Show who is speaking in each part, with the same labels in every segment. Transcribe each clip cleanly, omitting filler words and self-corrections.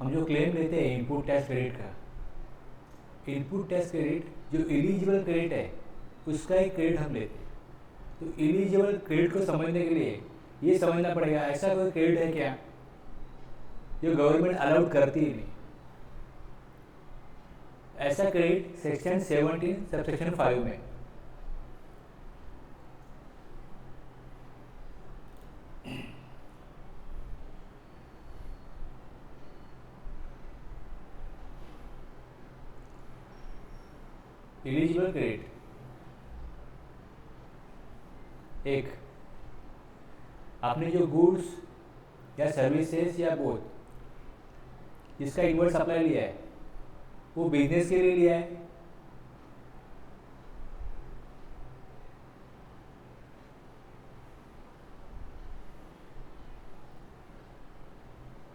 Speaker 1: हम जो क्लेम लेते हैं इनपुट टैक्स क्रेडिट का, इनपुट टैक्स क्रेडिट जो एलिजिबल क्रेडिट है उसका एक क्रेडिट हम लेते हैं। तो एलिजिबल क्रेडिट को समझने के लिए ये समझना पड़ेगा ऐसा कोई क्रेडिट है क्या जो गवर्नमेंट अलाउड करती ही नहीं। ऐसा क्रेडिट सेक्शन 17 सबसेक्शन 5 में एलिजिबल क्रेडिट एक, आपने जो गुड्स या सर्विसेज या बोथ जिसका इनवर्स सप्लाई लिया है वो बिजनेस के लिए लिया है,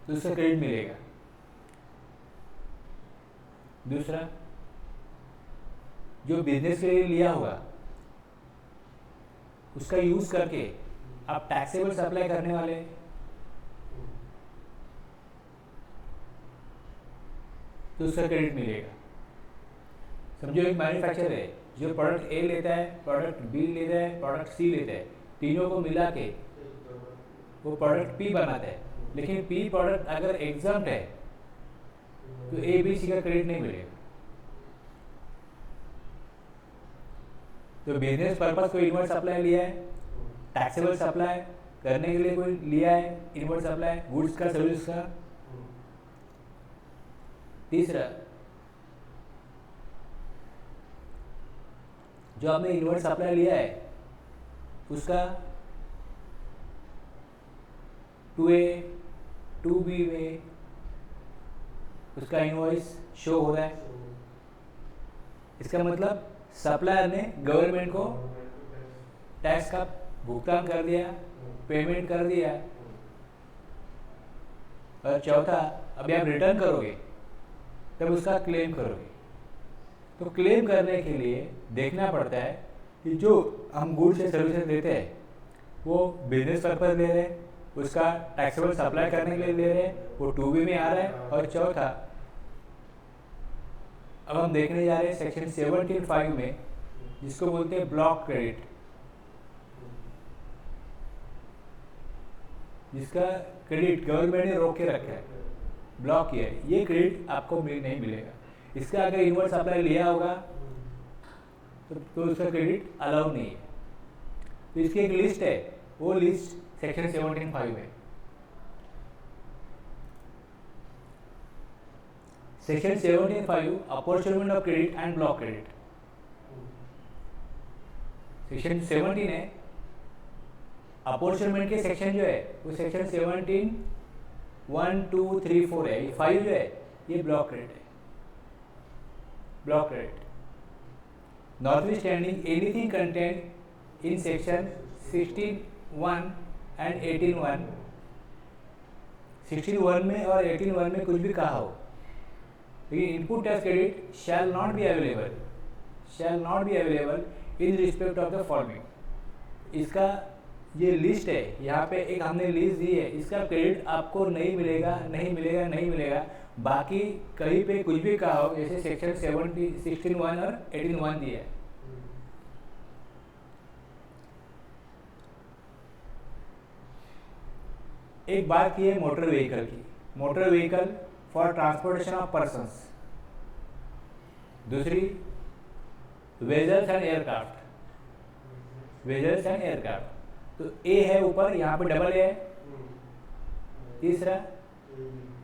Speaker 1: तो उसका क्रेडिट मिलेगा। दूसरा, जो बिजनेस के लिए लिया होगा उसका यूज करके आप टैक्सेबल सप्लाई करने वाले, तो उसका क्रेडिट मिलेगा। समझो एक मैन्युफैक्चरर है जो प्रोडक्ट ए लेता है, प्रोडक्ट बी लेता है, प्रोडक्ट सी लेता है, तीनों को मिला के वो प्रोडक्ट पी बनाता है, लेकिन पी प्रोडक्ट अगर एग्जम्प्ट है तो ए बी सी का क्रेडिट नहीं मिलेगा। तो बिजनेस पर्पस को इनवर्ट सप्लाई लिया है, टैक्सेबल सप्लाई करने के लिए कोई लिया है इनवर्ट सप्लाई गुड्स का सर्विस का। तीसरा, जो आपने इनवर्ट सप्लाई लिया है उसका 2A 2B में उसका इनवॉइस शो हो रहा है। इसका मतलब सप्लायर ने गवर्नमेंट को टैक्स का भुगतान कर दिया, पेमेंट कर दिया। और चौथा, अभी आप रिटर्न करोगे तब उसका क्लेम करोगे। तो क्लेम करने के लिए देखना पड़ता है कि जो हम गुड्स या सर्विसेज देते हैं वो बिजनेस पर्पज ले रहे हैं, उसका टैक्सेबल सप्लाई करने के लिए ले रहे हैं, वो 2B में आ रहा है। और चौथा, अब हम देखने जा रहे हैं सेक्शन 17(5) में जिसको बोलते हैं ब्लॉक क्रेडिट, जिसका क्रेडिट गवर्नमेंट ने रोक के रखा है, ब्लॉक किया है। ये क्रेडिट आपको नहीं मिलेगा। इसका अगर इनवर्ट सप्लाई लिया होगा तो उसका क्रेडिट अलाउ नहीं है। तो इसकी एक लिस्ट है, वो लिस्ट सेक्शन 17(5) है। Section 17(5) opportunity of credit and block credit. Section 17 है, अपॉर्चुनिटी के सेक्शन जो है वो सेक्शन 17 1 2 3 4 है। 5 जो है ये ब्लॉक क्रेडिट है। Block credit notwithstanding anything content in section 16(1) and 18(1). 16(1) में और 18(1) में कुछ भी कहा हो, लेकिन input tax credit shall not be available in respect of the following. इसका ये लिस्ट है, यहाँ पे एक हमने लिस्ट दी है, इसका क्रेडिट आपको नहीं मिलेगा। बाकी कहीं पे कुछ भी कहा हो, जैसे सेक्शन 16(1) और 18(1) दिया है। एक बात की है मोटर व्हीकल की, motor vehicle for transportation of persons. दूसरी वेजल्स एंड एयरक्राफ्ट। तो ए है ऊपर, यहाँ पे डबल ए है। तीसरा,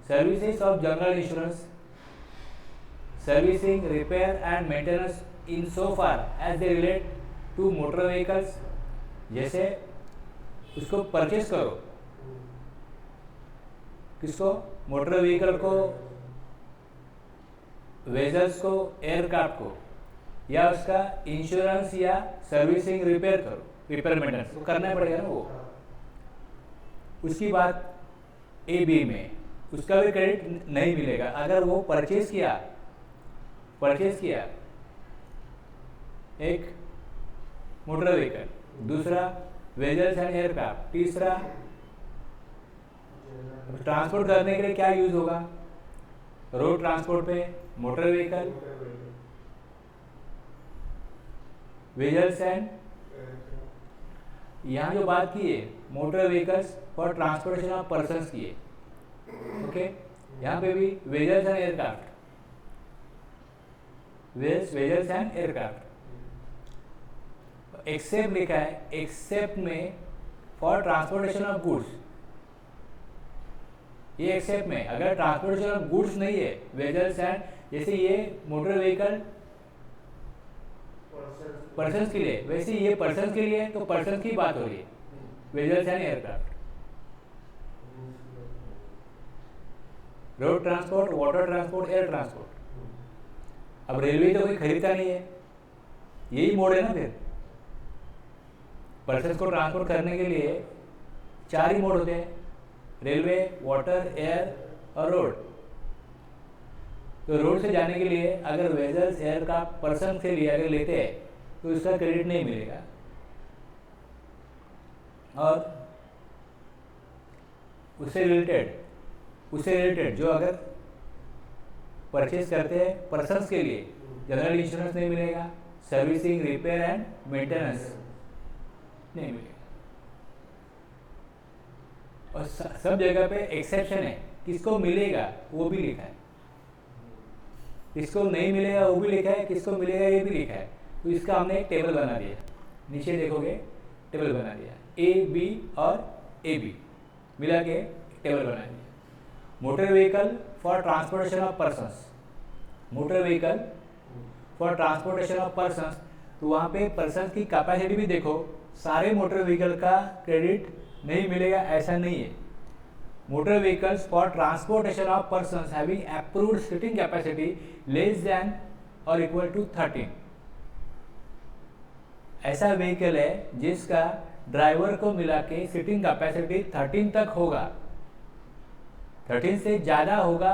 Speaker 1: services of general insurance, servicing, repair and maintenance in so far as they relate to motor vehicles. जैसे उसको परचेस करो, किसको, मोटर व्हीकल को, वेजल्स को, एयरक्राफ्ट को, या उसका इंश्योरेंस या सर्विसिंग रिपेयर करो, रिपेयर मेंटेनेंस वो करना पड़ेगा ना। वो उसकी बात AB में, उसका भी क्रेडिट नहीं मिलेगा अगर वो परचेज किया एक मोटर व्हीकल, दूसरा वेजल्स एंड एयरक्राफ्ट, तीसरा ट्रांसपोर्ट करने के लिए क्या यूज होगा, रोड ट्रांसपोर्ट पे मोटर व्हीकल, व्हीकल्स एंड, यहाँ जो बात की है motor vehicles for transportation of persons की है, ओके। यहाँ पे भी vehicles and aircraft, vehicles and aircraft, except लिखा है, एक्सेप्ट में फॉर ट्रांसपोर्टेशन ऑफ गुड्स, ये एक्सेप्ट में अगर ट्रांसपोर्टेशन ऑफ गुड्स नहीं है व्हीकल्स एंड, जैसे ये मोटर व्हीकल पर्सन्स के लिए, वैसे ये पर्सन्स के लिए है तो पर्सन की बात हो रही है, vehicles and aircraft. Road transport, water transport, air transport. अब रेलवे तो कोई खरीदता नहीं है, यही मोड है ना फिर। पर्सन्स को ट्रांसपोर्ट करने के लिए 4 ही मोड होते हैं, रेलवे, वाटर, एयर और रोड। तो रोड से जाने के लिए अगर वेजल्स एयर का पर्सन से लिए अगर लेते हैं तो इसका क्रेडिट नहीं मिलेगा। और उससे रिलेटेड जो अगर परचेज करते हैं पर्सन्स के लिए, जनरल इंश्योरेंस नहीं मिलेगा, सर्विसिंग, रिपेयर एंड मेंटेनेंस नहीं मिलेगा। और सब जगह पे एक्सेप्शन है, किसको मिलेगा वो भी लिखा है, किसको नहीं मिलेगा वो भी लिखा है, किसको मिलेगा ये भी लिखा है। तो इसका हमने एक टेबल बना दिया, नीचे देखोगे टेबल बना दिया, ए बी और ए बी मिला के टेबल बना दिया। Motor vehicle for transportation of persons, motor vehicle for transportation of persons, तो वहाँ पे पर्सन्स की कैपेसिटी भी देखो, सारे मोटर व्हीकल का क्रेडिट नहीं मिलेगा ऐसा नहीं है। Motor vehicles for transportation of persons having approved seating capacity less than और इक्वल टू 13, ऐसा व्हीकल है जिसका ड्राइवर को मिला के सीटिंग कैपेसिटी 13 तक होगा, 13 से ज़्यादा होगा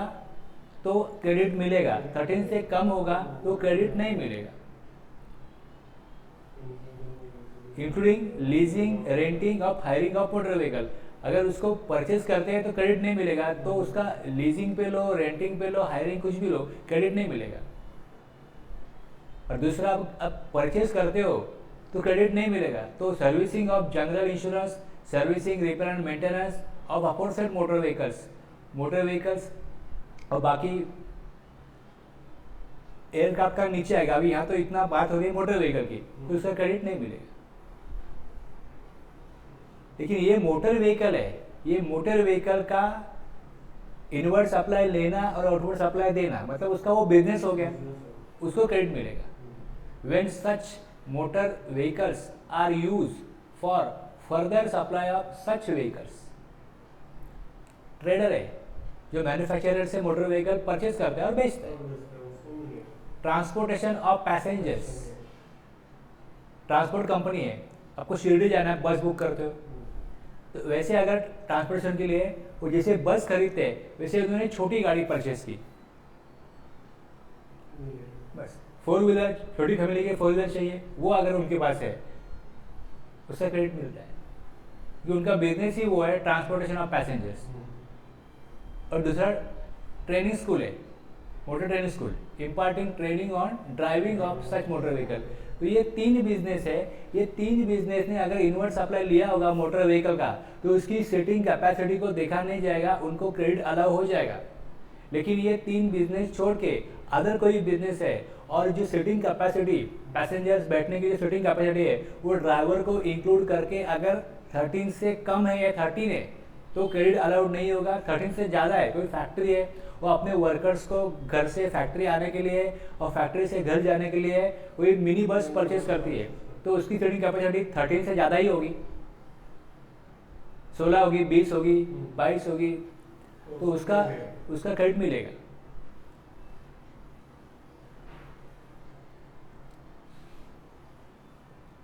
Speaker 1: तो क्रेडिट मिलेगा, 13 से कम होगा तो क्रेडिट नहीं मिलेगा। इंक्लूडिंग लीजिंग, रेंटिंग और हायरिंग ऑफ मोटर व्हीकल, अगर उसको परचेज करते हैं तो क्रेडिट नहीं मिलेगा, तो उसका लीजिंग पे लो, रेंटिंग पे लो, हायरिंग कुछ भी लो, क्रेडिट नहीं मिलेगा। और दूसरा अब परचेज करते हो तो क्रेडिट नहीं मिलेगा, तो servicing of general insurance, servicing, repair and maintenance of aforesaid motor vehicles और बाकी एयरक्राफ्ट का नीचे आएगा। अभी यहाँ तो इतना बात हो रही है मोटर व्हीकल की, तो उसका क्रेडिट नहीं मिलेगा। लेकिन ये मोटर व्हीकल है, ये मोटर व्हीकल का इनवर्ड सप्लाई लेना और आउटवर्ड सप्लाई देना, मतलब उसका वो बिजनेस हो गया, उसको क्रेडिट मिलेगा। When such motor vehicles are use for further supply of such vehicles, trader है जो मैन्युफैक्चरर से मोटर व्हीकल परचेज करता है और बेचता है। Transportation of passengers, transport company है, आपको शिरडी जाना है, बस बुक करते हो, तो वैसे अगर ट्रांसपोर्टेशन के लिए वो जैसे बस खरीदते हैं वैसे उन्होंने छोटी गाड़ी परचेज की, बस 4 व्हीलर, छोटी फैमिली के 4 व्हीलर चाहिए, वो अगर उनके पास है उसका क्रेडिट मिलता है, क्योंकि उनका बिजनेस ही वो है ट्रांसपोर्टेशन ऑफ पैसेंजर्स। और दूसरा ट्रेनिंग स्कूल है, motor training school, imparting training on driving of such motor vehicle. तो ये 3 बिजनेस है, ये 3 बिजनेस ने अगर इनवर्ड सप्लाई लिया होगा मोटर व्हीकल का तो उसकी सीटिंग कैपेसिटी को देखा नहीं जाएगा, उनको क्रेडिट अलाउ हो जाएगा। लेकिन ये 3 बिजनेस छोड़ के अदर कोई बिजनेस है और जो सीटिंग कैपेसिटी, पैसेंजर्स बैठने की जो सीटिंग कैपेसिटी है वो ड्राइवर को इंक्लूड करके अगर 13 से कम है या 13 है तो क्रेडिट अलाउड नहीं होगा। 13 से ज़्यादा है, कोई फैक्ट्री है, वो अपने वर्कर्स को घर से फैक्ट्री आने के लिए और फैक्ट्री से घर जाने के लिए कोई मिनी बस परचेज करती है तो उसकी सीटिंग कैपेसिटी 13 से ज़्यादा ही होगी, 16 होगी, 20 होगी, 22 होगी, तो उसका क्रेडिट मिलेगा।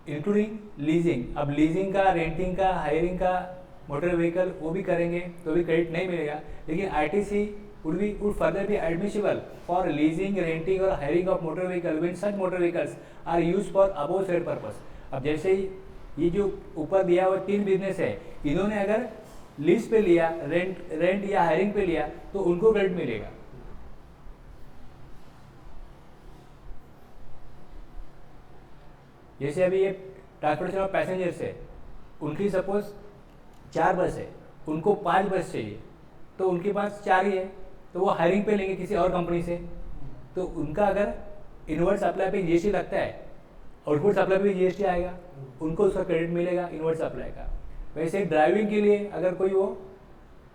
Speaker 1: इंक्लूडिंग लीजिंग, अब लीजिंग का, रेंटिंग का, हायरिंग का मोटर व्हीकल वो भी करेंगे तो भी क्रेडिट नहीं मिलेगा। लेकिन ITC would further be admissible for leasing, renting और hiring of motor vehicle when such motor vehicles are used for above said purpose। अब जैसे ही ये जो ऊपर दिया हुआ 3 बिजनेस है, इन्होंने अगर लीज पे लिया, रेंट या हायरिंग पे लिया तो उनको क्रेडिट मिलेगा। जैसे अभी ये ट्रांसपोर्टेशन ऑफ पैसेंजर्स है, उनकी सपोज 4 बस है, उनको 5 बस चाहिए, तो उनके पास 4 ही है, तो वो हायरिंग पे लेंगे किसी और कंपनी से। तो उनका अगर इनवर्ड सप्लाई पे जीएसटी लगता है, आउटपुट सप्लाई पे भी जीएसटी आएगा, उनको उसका क्रेडिट मिलेगा इनवर्ड सप्लाई का। वैसे ड्राइविंग के लिए अगर कोई वो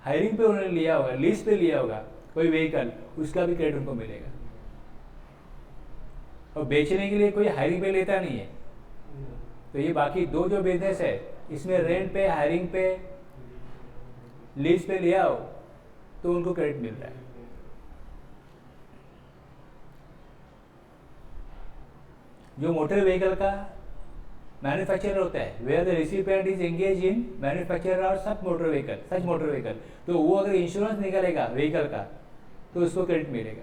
Speaker 1: हायरिंग पे उन्होंने लिया होगा, लीज पे लिया होगा कोई व्हीकल, उसका भी क्रेडिट उनको मिलेगा। और बेचने के लिए कोई हायरिंग पे लेता नहीं है। तो ये बाकी 2 जो बिजनेस है, इसमें रेंट पे, हायरिंग पे, लीज पे लिया हो तो उनको क्रेडिट मिलता है। जो मोटर व्हीकल का मैन्युफैक्चरर होता है, where the recipient is engage in manufacturer और सच मोटर व्हीकल, तो वो अगर इंश्योरेंस निकालेगा व्हीकल का तो उसको क्रेडिट मिलेगा।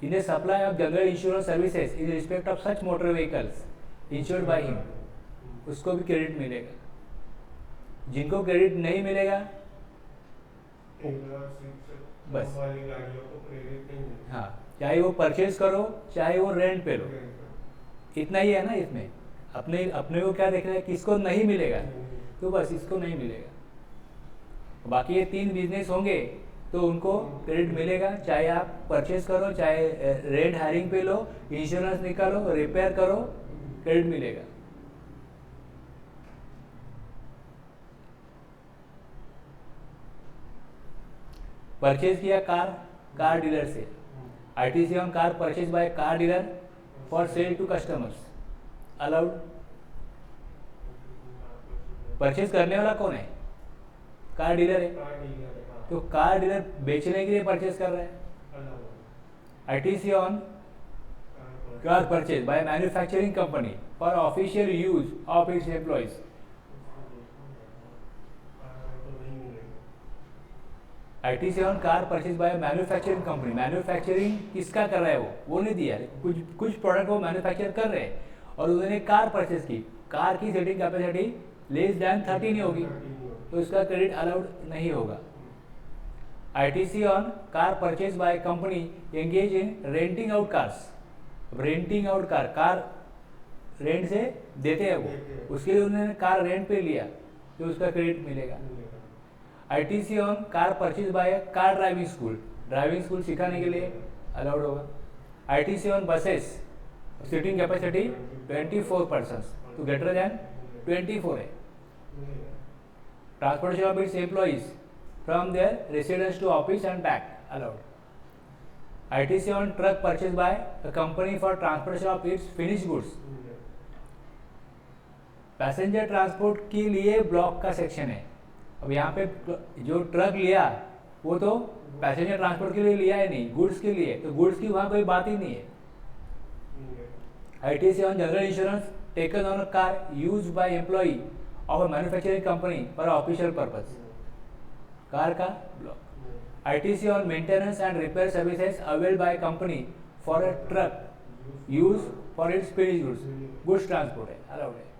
Speaker 1: In the supply of general insurance services in respect of such motor vehicles insured by him, उसको भी क्रेडिट मिलेगा। जिनको क्रेडिट नहीं मिलेगा बस, हाँ, चाहे वो परचेज करो चाहे वो रेंट पे लो, इतना ही है ना इसमें। अपने को क्या देखना है, किसको नहीं मिलेगा, तो बस इसको नहीं मिलेगा। बाकी ये 3 बिजनेस होंगे तो उनको क्रेडिट मिलेगा, चाहे आप परचेज करो, चाहे रेंट हायरिंग पे लो, इंश्योरेंस निकालो, रिपेयर करो, क्रेडिट मिलेगा। परचेज किया कार डीलर से, ITC on car purchase by car dealer for sale to customers, allowed. Purchase करने वाला कौन है? कार डीलर है, तो कार डीलर बेचने के लिए परचेज कर रहा है। ITC on car purchase bye manufacturing company for official use of its employees, ITC on car purchase bye manufacturing company. Manufacturing किसका कर रहा है? वो नहीं दिया, कुछ प्रोडक्ट वो मैन्युफैक्चर कर रहे हैं और उन्होंने कार परचेज की, कार की सेटिंग कैपेसिटी लेस दैन 30 नहीं होगी तो इसका क्रेडिट अलाउड नहीं होगा। ITC on car purchase by company engage in renting out cars, renting out car rent से देते हैं वो, उसके लिए उन्होंने कार रेंट पे लिया तो उसका क्रेडिट मिलेगा। ITC on car purchase by car driving school सिखाने के लिए अलाउड होगा। ITC on buses seating capacity 24 persons तो ग्रेटर देन 24 है। Transportation of its employees from their residence to office and back allowed. ITC on truck purchase by a company for transportation of its finish goods. Passenger transport के लिए block का section है। अब यहाँ पे जो truck लिया वो तो पैसेंजर ट्रांसपोर्ट के लिए लिया है नहीं, गुड्स के लिए, तो गुड्स की वहाँ कोई बात ही नहीं है। ITC on general insurance taken on a car used by employee of a manufacturing company for official purpose, car का block. ITC on maintenance and repair services availed by company for a truck use for its finish goods transport है, allowed है।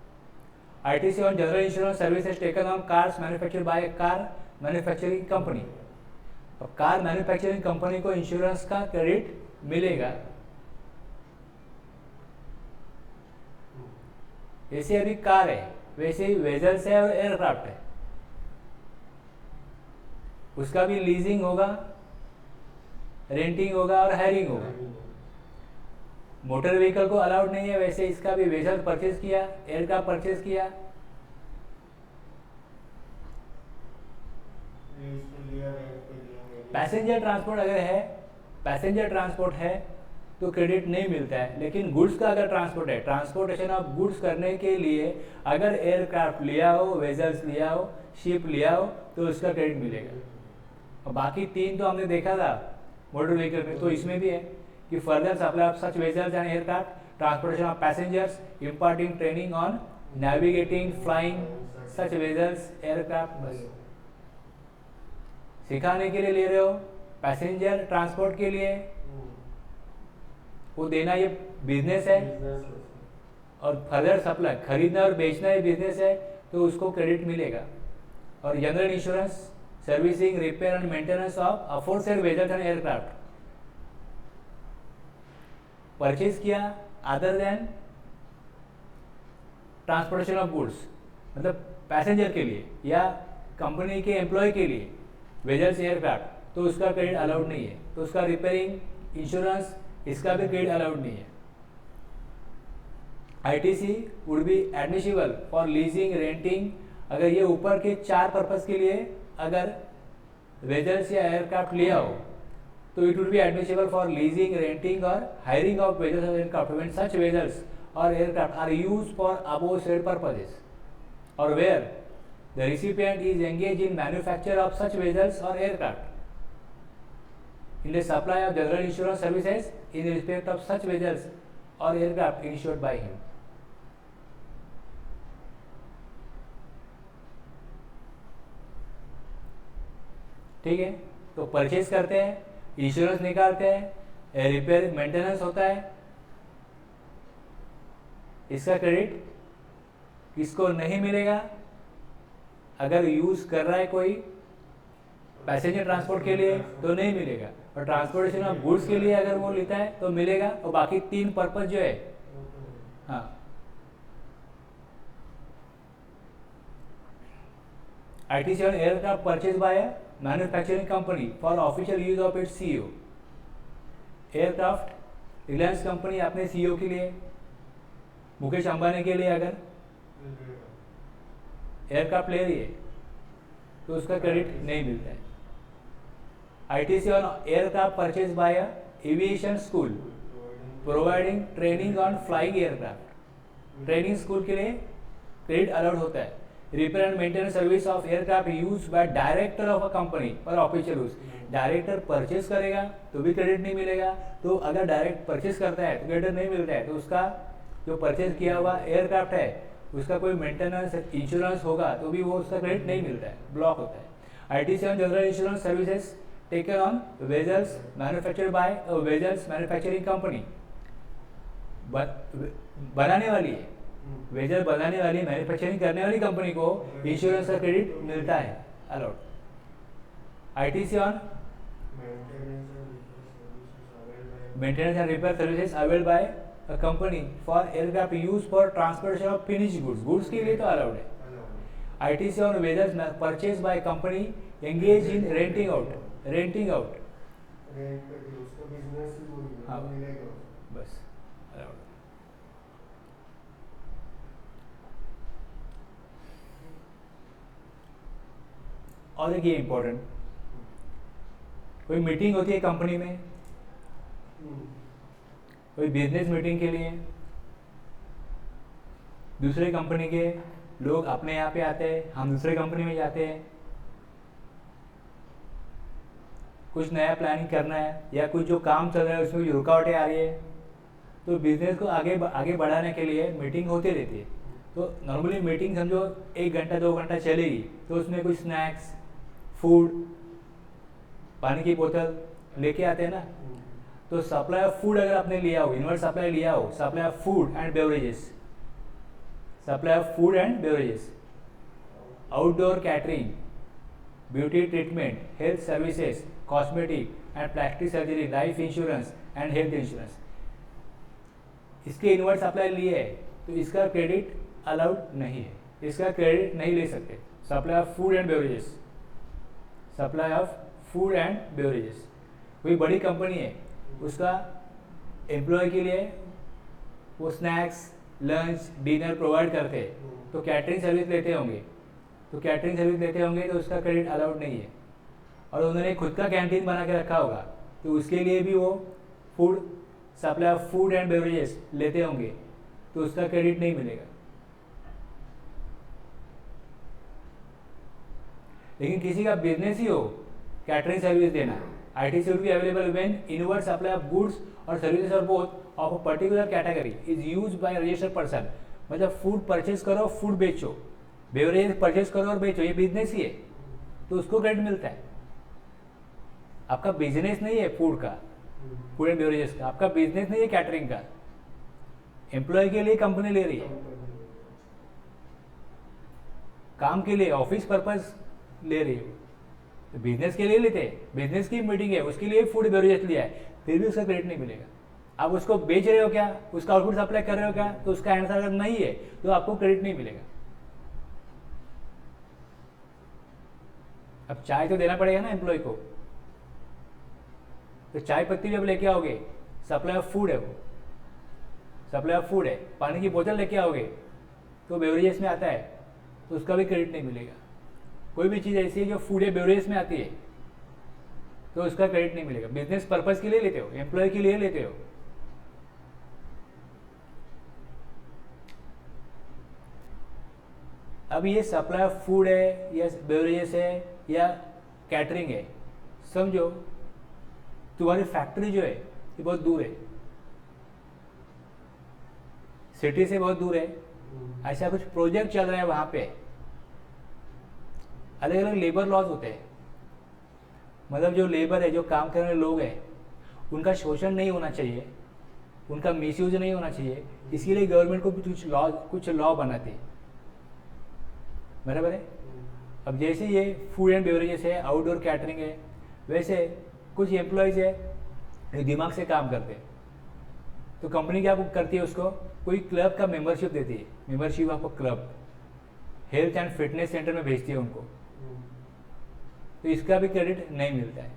Speaker 1: ITC on general insurance services taken on cars manufactured by car manufacturing company. अब car manufacturing company को insurance का credit मिलेगा। जैसे अभी car है वैसे ही वेजल्स है और एयरक्राफ्ट है, उसका भी लीजिंग होगा, रेंटिंग होगा और हायरिंग होगा। मोटर व्हीकल को अलाउड नहीं है, वैसे इसका भी वेजल परचेज किया, एयरक्राफ्ट परचेज किया, पैसेंजर ट्रांसपोर्ट अगर है, पैसेंजर ट्रांसपोर्ट है तो क्रेडिट नहीं मिलता है। लेकिन गुड्स का अगर ट्रांसपोर्ट है, ट्रांसपोर्टेशन ऑफ गुड्स करने के लिए अगर एयरक्राफ्ट लिया हो, वेजल्स लिया हो, शिप लिया हो तो उसका क्रेडिट मिलेगा। और बाकी 3 तो हमने देखा था मोटर व्हीकल में, तो इसमें भी है कि further supply of such vessels and aircraft, transportation of passengers, imparting training on navigating, flying such vessels aircraft, बस सिखाने के लिए ले रहे हो, पैसेंजर ट्रांसपोर्ट के लिए वो देना ये बिजनेस है, और फर्दर सप्लाई खरीदना और बेचना ये बिजनेस है तो उसको क्रेडिट मिलेगा। और general insurance servicing, repair and maintenance of aforesaid vessels and aircraft, purchase किया other than transportation of goods, मतलब पैसेंजर के लिए या कंपनी के एम्प्लॉय के लिए वेजल्स एयरक्राफ्ट, तो उसका क्रेडिट अलाउड नहीं है। तो उसका रिपेयरिंग इंश्योरेंस इसका भी क्रेडिट अलाउड नहीं है। ITC would be admissible for leasing renting, अगर ये ऊपर के 4 पर्पस के लिए अगर वेजल्स या एयरक्राफ्ट लिया हो तो it would be admissible for leasing renting और हायरिंग ऑफ वेजल्स और aircraft when such vessels or aircraft are used for above said purposes, or where the recipient is engaged in manufacture of such vessels or aircraft in the supply of general insurance services in respect of such vessels or aircraft insured by him. ठीक है, तो purchase करते हैं, insurance निकालते हैं, repair maintenance होता है, इसका क्रेडिट किसको नहीं मिलेगा? अगर यूज कर रहा है कोई पैसेंजर ट्रांसपोर्ट के लिए तो नहीं मिलेगा, और ट्रांसपोर्टेशन ऑफ गुड्स के लिए अगर वो लेता है तो मिलेगा, और बाकी 3 पर्पस जो है, हाँ, ITC on aircraft purchased by a manufacturing company for official use of its CEO. Aircraft Reliance company अपने CEO के लिए, मुकेश अंबानी के लिए अगर एयरक्राफ्ट ले रही है तो उसका क्रेडिट नहीं मिलता है। ITC on aircraft purchase by aviation school providing training on flying aircraft, training school के लिए क्रेडिट अलाउड होता है। Repair and maintenance service of aircraft use by director of a company पर ऑफिशियल यूज, डायरेक्टर परचेज करेगा तो भी credit नहीं मिलेगा। तो अगर डायरेक्ट परचेज करता है तो क्रेडिट नहीं मिलता है, तो उसका जो परचेज किया हुआ एयरक्राफ्ट है उसका कोई मेंटेनेंस इंश्योरेंस होगा तो भी वो उसका क्रेडिट नहीं मिलता है, ब्लॉक होता है। ITC on general insurance services taken on vessels manufactured by vessels manufacturing company, बनाने वाली है, वेजल बनाने वाली मैन्युफैक्चरिंग करने वाली कंपनी को इंश्योरेंस का क्रेडिट मिलता है, allowed. ITC on maintenance and repair services availed bye a company for aircraft used for transportation of finished goods, goods के लिए तो अलाउड है। ITC on vessels purchased by company engaged in renting out, हाँ बस allowed. और एक ये important, कोई मीटिंग होती है कंपनी में, कोई बिजनेस मीटिंग के लिए, दूसरे कंपनी के लोग अपने यहाँ पे आते हैं, हम दूसरे कंपनी में जाते हैं, कुछ नया प्लानिंग करना है या कुछ जो काम चल रहा है उसमें रुकावटें आ रही है, तो बिजनेस को आगे बढ़ाने के लिए मीटिंग होती रहती है। तो नॉर्मली मीटिंग समझो 1 घंटा 2 घंटा चलेगी, तो उसमें कुछ स्नैक्स, फूड, पानी की बोतल लेके आते हैं ना। तो सप्लाई ऑफ फूड अगर आपने लिया हो, इनवर्ट सप्लाई लिया हो, supply of food and beverages, supply of food and beverages, outdoor catering, beauty treatment, health services, cosmetic and plastic surgery, life insurance and health insurance, इसके इनवर्ट सप्लाई लिए है तो इसका क्रेडिट अलाउड नहीं है, इसका क्रेडिट नहीं ले सकते। Supply of food and beverages, supply of food and beverages, कोई बड़ी कंपनी है उसका एम्प्लॉय के लिए वो स्नैक्स, लंच, डिनर प्रोवाइड करते हैं, तो कैटरिंग सर्विस लेते होंगे, तो उसका क्रेडिट अलाउड नहीं है। और उन्होंने खुद का कैंटीन बना के रखा होगा तो उसके लिए भी वो food, supply of food and beverages लेते होंगे, तो उसका क्रेडिट नहीं मिलेगा। लेकिन किसी का बिजनेस ही हो कैटरिंग सर्विस देना, ITC should be available when inward supply of goods or services or both of a particular category is used by a registered person। मतलब फूड परचेज करो, फूड बेचो, बेवरेज परचेज करो और बेचो, ये business ही है तो उसको क्रेडिट मिलता है। आपका बिजनेस नहीं है फूड का, फूड एंड बेवरेजेस का, आपका बिजनेस नहीं है कैटरिंग का, एम्प्लॉय के लिए कंपनी ले रही है, काम के लिए, ऑफिस पर्पज ले रही है, बिजनेस के लिए लेते हैं, बिजनेस की मीटिंग है उसके लिए फूड बेवरेजेस लिया है, फिर भी उसका क्रेडिट नहीं मिलेगा। आप उसको बेच रहे हो क्या, उसका आउटपुट सप्लाई कर रहे हो क्या, तो उसका आंसर अगर नहीं है तो आपको क्रेडिट नहीं मिलेगा। अब चाय तो देना पड़ेगा ना एम्प्लॉय को, तो चाय पत्ती भी अब लेके आओगे, सप्लाई ऑफ फूड है वो, सप्लाई ऑफ फूड है। पानी की बोतल लेके आओगे तो बेवरेजेस में आता है, तो उसका भी क्रेडिट नहीं मिलेगा। कोई भी चीज़ ऐसी है जो फूड या बेवरेजेस में आती है तो उसका क्रेडिट नहीं मिलेगा। बिजनेस पर्पज के लिए लेते हो, एम्प्लॉय के लिए लेते हो। अब ये सप्लाई ऑफ फूड है या बेवरेजेस है या कैटरिंग है, समझो तुम्हारी फैक्ट्री जो है ये बहुत दूर है, सिटी से बहुत दूर है, ऐसा कुछ प्रोजेक्ट चल रहा है वहां पे, अलग अलग लेबर लॉज होते हैं। मतलब जो लेबर है, जो काम करने वाले लोग हैं, उनका शोषण नहीं होना चाहिए, उनका मिसयूज नहीं होना चाहिए, इसीलिए गवर्नमेंट को कुछ लॉ बनाती है, बराबर है। अब जैसे ये फूड एंड बेवरेजेस है, आउटडोर कैटरिंग है, वैसे कुछ एम्प्लॉयज़ है जो दिमाग से काम करते हैं, तो कंपनी क्या करती है, उसको कोई क्लब का मेंबरशिप देती है, membership of a club, health and fitness centre में भेजती है उनको, तो इसका भी क्रेडिट नहीं मिलता है।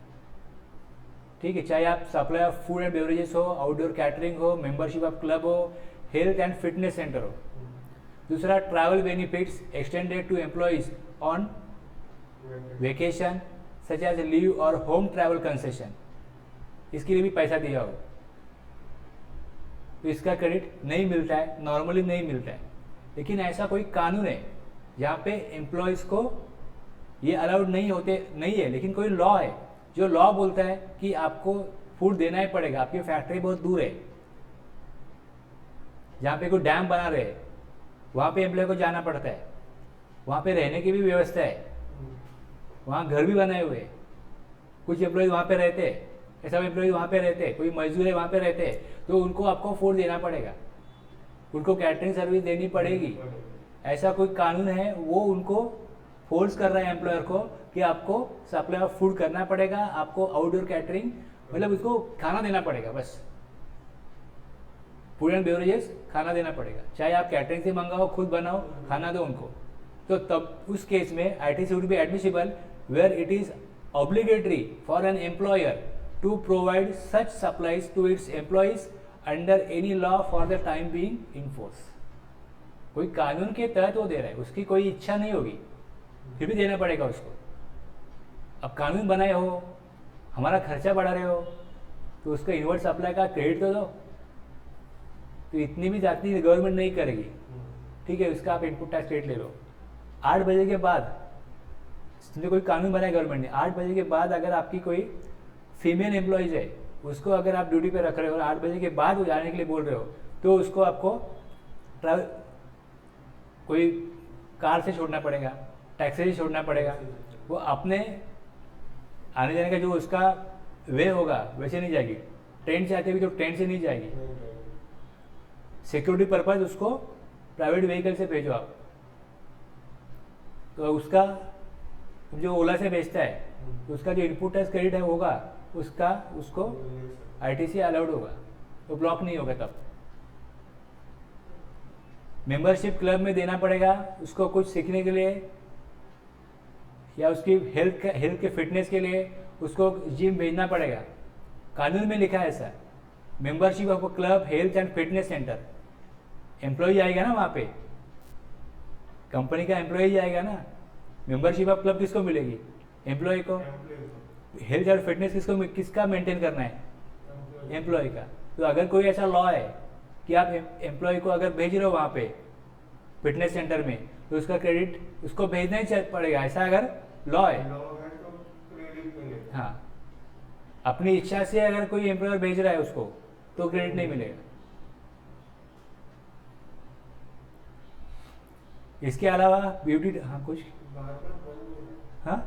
Speaker 1: ठीक है, चाहे आप supply of food and beverages हो, आउटडोर कैटरिंग हो, मेंबरशिप ऑफ क्लब हो, हेल्थ एंड फिटनेस सेंटर हो। दूसरा, travel benefits extended to employees on vacation such as leave और होम ट्रैवल कंसेशन, इसके लिए भी पैसा दिया हो तो इसका क्रेडिट नहीं मिलता है, नॉर्मली नहीं मिलता है। लेकिन ऐसा कोई कानून है जहाँ पे एम्प्लॉयज़ को ये अलाउड नहीं है, लेकिन कोई लॉ है जो लॉ बोलता है कि आपको फूड देना ही पड़ेगा, आपकी फैक्ट्री बहुत दूर है, जहाँ पे कोई डैम बना रहे वहाँ पे एम्प्लॉय को जाना पड़ता है, वहाँ पे रहने की भी व्यवस्था है, वहाँ घर भी बनाए हुए हैं, कुछ एम्प्लॉय वहाँ पे रहते हैं, ऐसा एम्प्लॉय वहाँ पे रहते हैं, कोई मजदूर है वहाँ पे रहते हैं, तो उनको आपको फूड देना पड़ेगा, उनको कैटरिंग सर्विस देनी पड़ेगी। ऐसा कोई कानून है, वो उनको फोर्स कर रहा है एम्प्लॉयर को कि आपको सप्लाई ऑफ फूड करना पड़ेगा, आपको आउटडोर कैटरिंग, मतलब उसको खाना देना पड़ेगा, बस फूड एंड बेवरेजेस खाना देना पड़ेगा, चाहे आप कैटरिंग से मंगाओ, खुद बनाओ, खाना दो उनको। तो तब उस केस में ITC would be admissible where it is obligatory for an employer to provide such supplies to its employees under any law for the time being in force. कोई कानून के तहत वो दे रहा है, उसकी कोई इच्छा नहीं होगी, फिर भी देना पड़ेगा उसको। अब कानून बनाए हो, हमारा खर्चा बढ़ा रहे हो, तो उसको इनवर्ट सप्लाई का क्रेडिट तो दो। तो इतनी भी जाती गवर्नमेंट नहीं करेगी, ठीक है, उसका आप इनपुट टैक्स रेट ले लो। 8 बजे के बाद तुमने कोई कानून बनाया गवर्नमेंट ने, 8 बजे के बाद अगर आपकी कोई फीमेल एम्प्लॉयज है, उसको अगर आप ड्यूटी पे रख रहे हो और 8 बजे के बाद वो जाने के लिए बोल रहे हो, तो उसको आपको ट्रैवल कोई कार से छोड़ना पड़ेगा, टैक्सी से छोड़ना पड़ेगा, वो अपने आने जाने का जो उसका वे होगा वैसे नहीं जाएगी, ट्रेन से आती होगी तो ट्रेन से नहीं जाएगी, सिक्योरिटी पर्पज उसको प्राइवेट व्हीकल से भेजो आप। तो उसका जो ओला से भेजता है, तो उसका जो इनपुट टैक्स क्रेडिट है होगा, उसका उसको ITC अलाउड होगा, तो ब्लॉक नहीं होगा। तब मेंबरशिप क्लब में देना पड़ेगा उसको कुछ सीखने के लिए, या उसकी हेल्थ के फिटनेस के लिए उसको जिम भेजना पड़ेगा। कानून में लिखा है ऐसा, membership of club health and fitness centre. Employee जाएगा ना वहाँ पे, कंपनी का एम्प्लॉय जाएगा ना, मेंबरशिप ऑफ क्लब किसको मिलेगी, एम्प्लॉय को। हेल्थ एंड फिटनेस किसका मेंटेन करना है, एम्प्लॉय का। तो अगर कोई ऐसा लॉ है कि आप एम्प्लॉय को अगर भेज रहे हो वहाँ पे फिटनेस सेंटर में, तो उसका क्रेडिट उसको भेजना ही पड़ेगा, ऐसा अगर लॉ है। हाँ, अपनी इच्छा से अगर कोई एम्प्लॉयर भेज रहा है उसको, तो क्रेडिट नहीं मिलेगा। इसके अलावा ब्यूटी, हाँ कुछ हाँ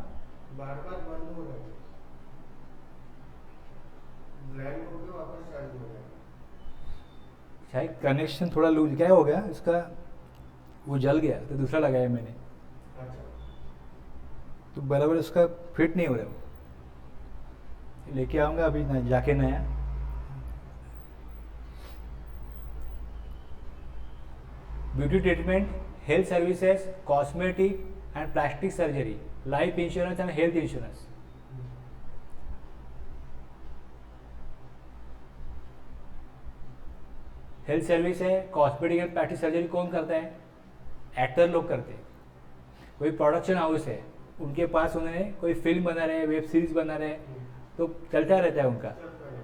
Speaker 2: बार-बार बंद हो रहा है, ब्लैंक हो गया वापस चालू हो गया।
Speaker 1: शायद कनेक्शन थोड़ा लूज, क्या हो गया इसका, वो जल गया तो दूसरा लगाया मैंने,
Speaker 2: अच्छा,
Speaker 1: तो बराबर उसका फिट नहीं हो रहा, वो लेके आऊँगा अभी जाके नया। Beauty treatment, health services, cosmetic and plastic surgery, life insurance and health insurance. Health service है, कॉस्मेटिक एंड प्लास्टिक सर्जरी कौन करता है? एक्टर लोग करते हैं। कोई प्रोडक्शन हाउस है, उनके पास उन्होंने कोई फिल्म बना रहे हैं, वेब सीरीज बना रहे हैं, तो चलता रहता है उनका,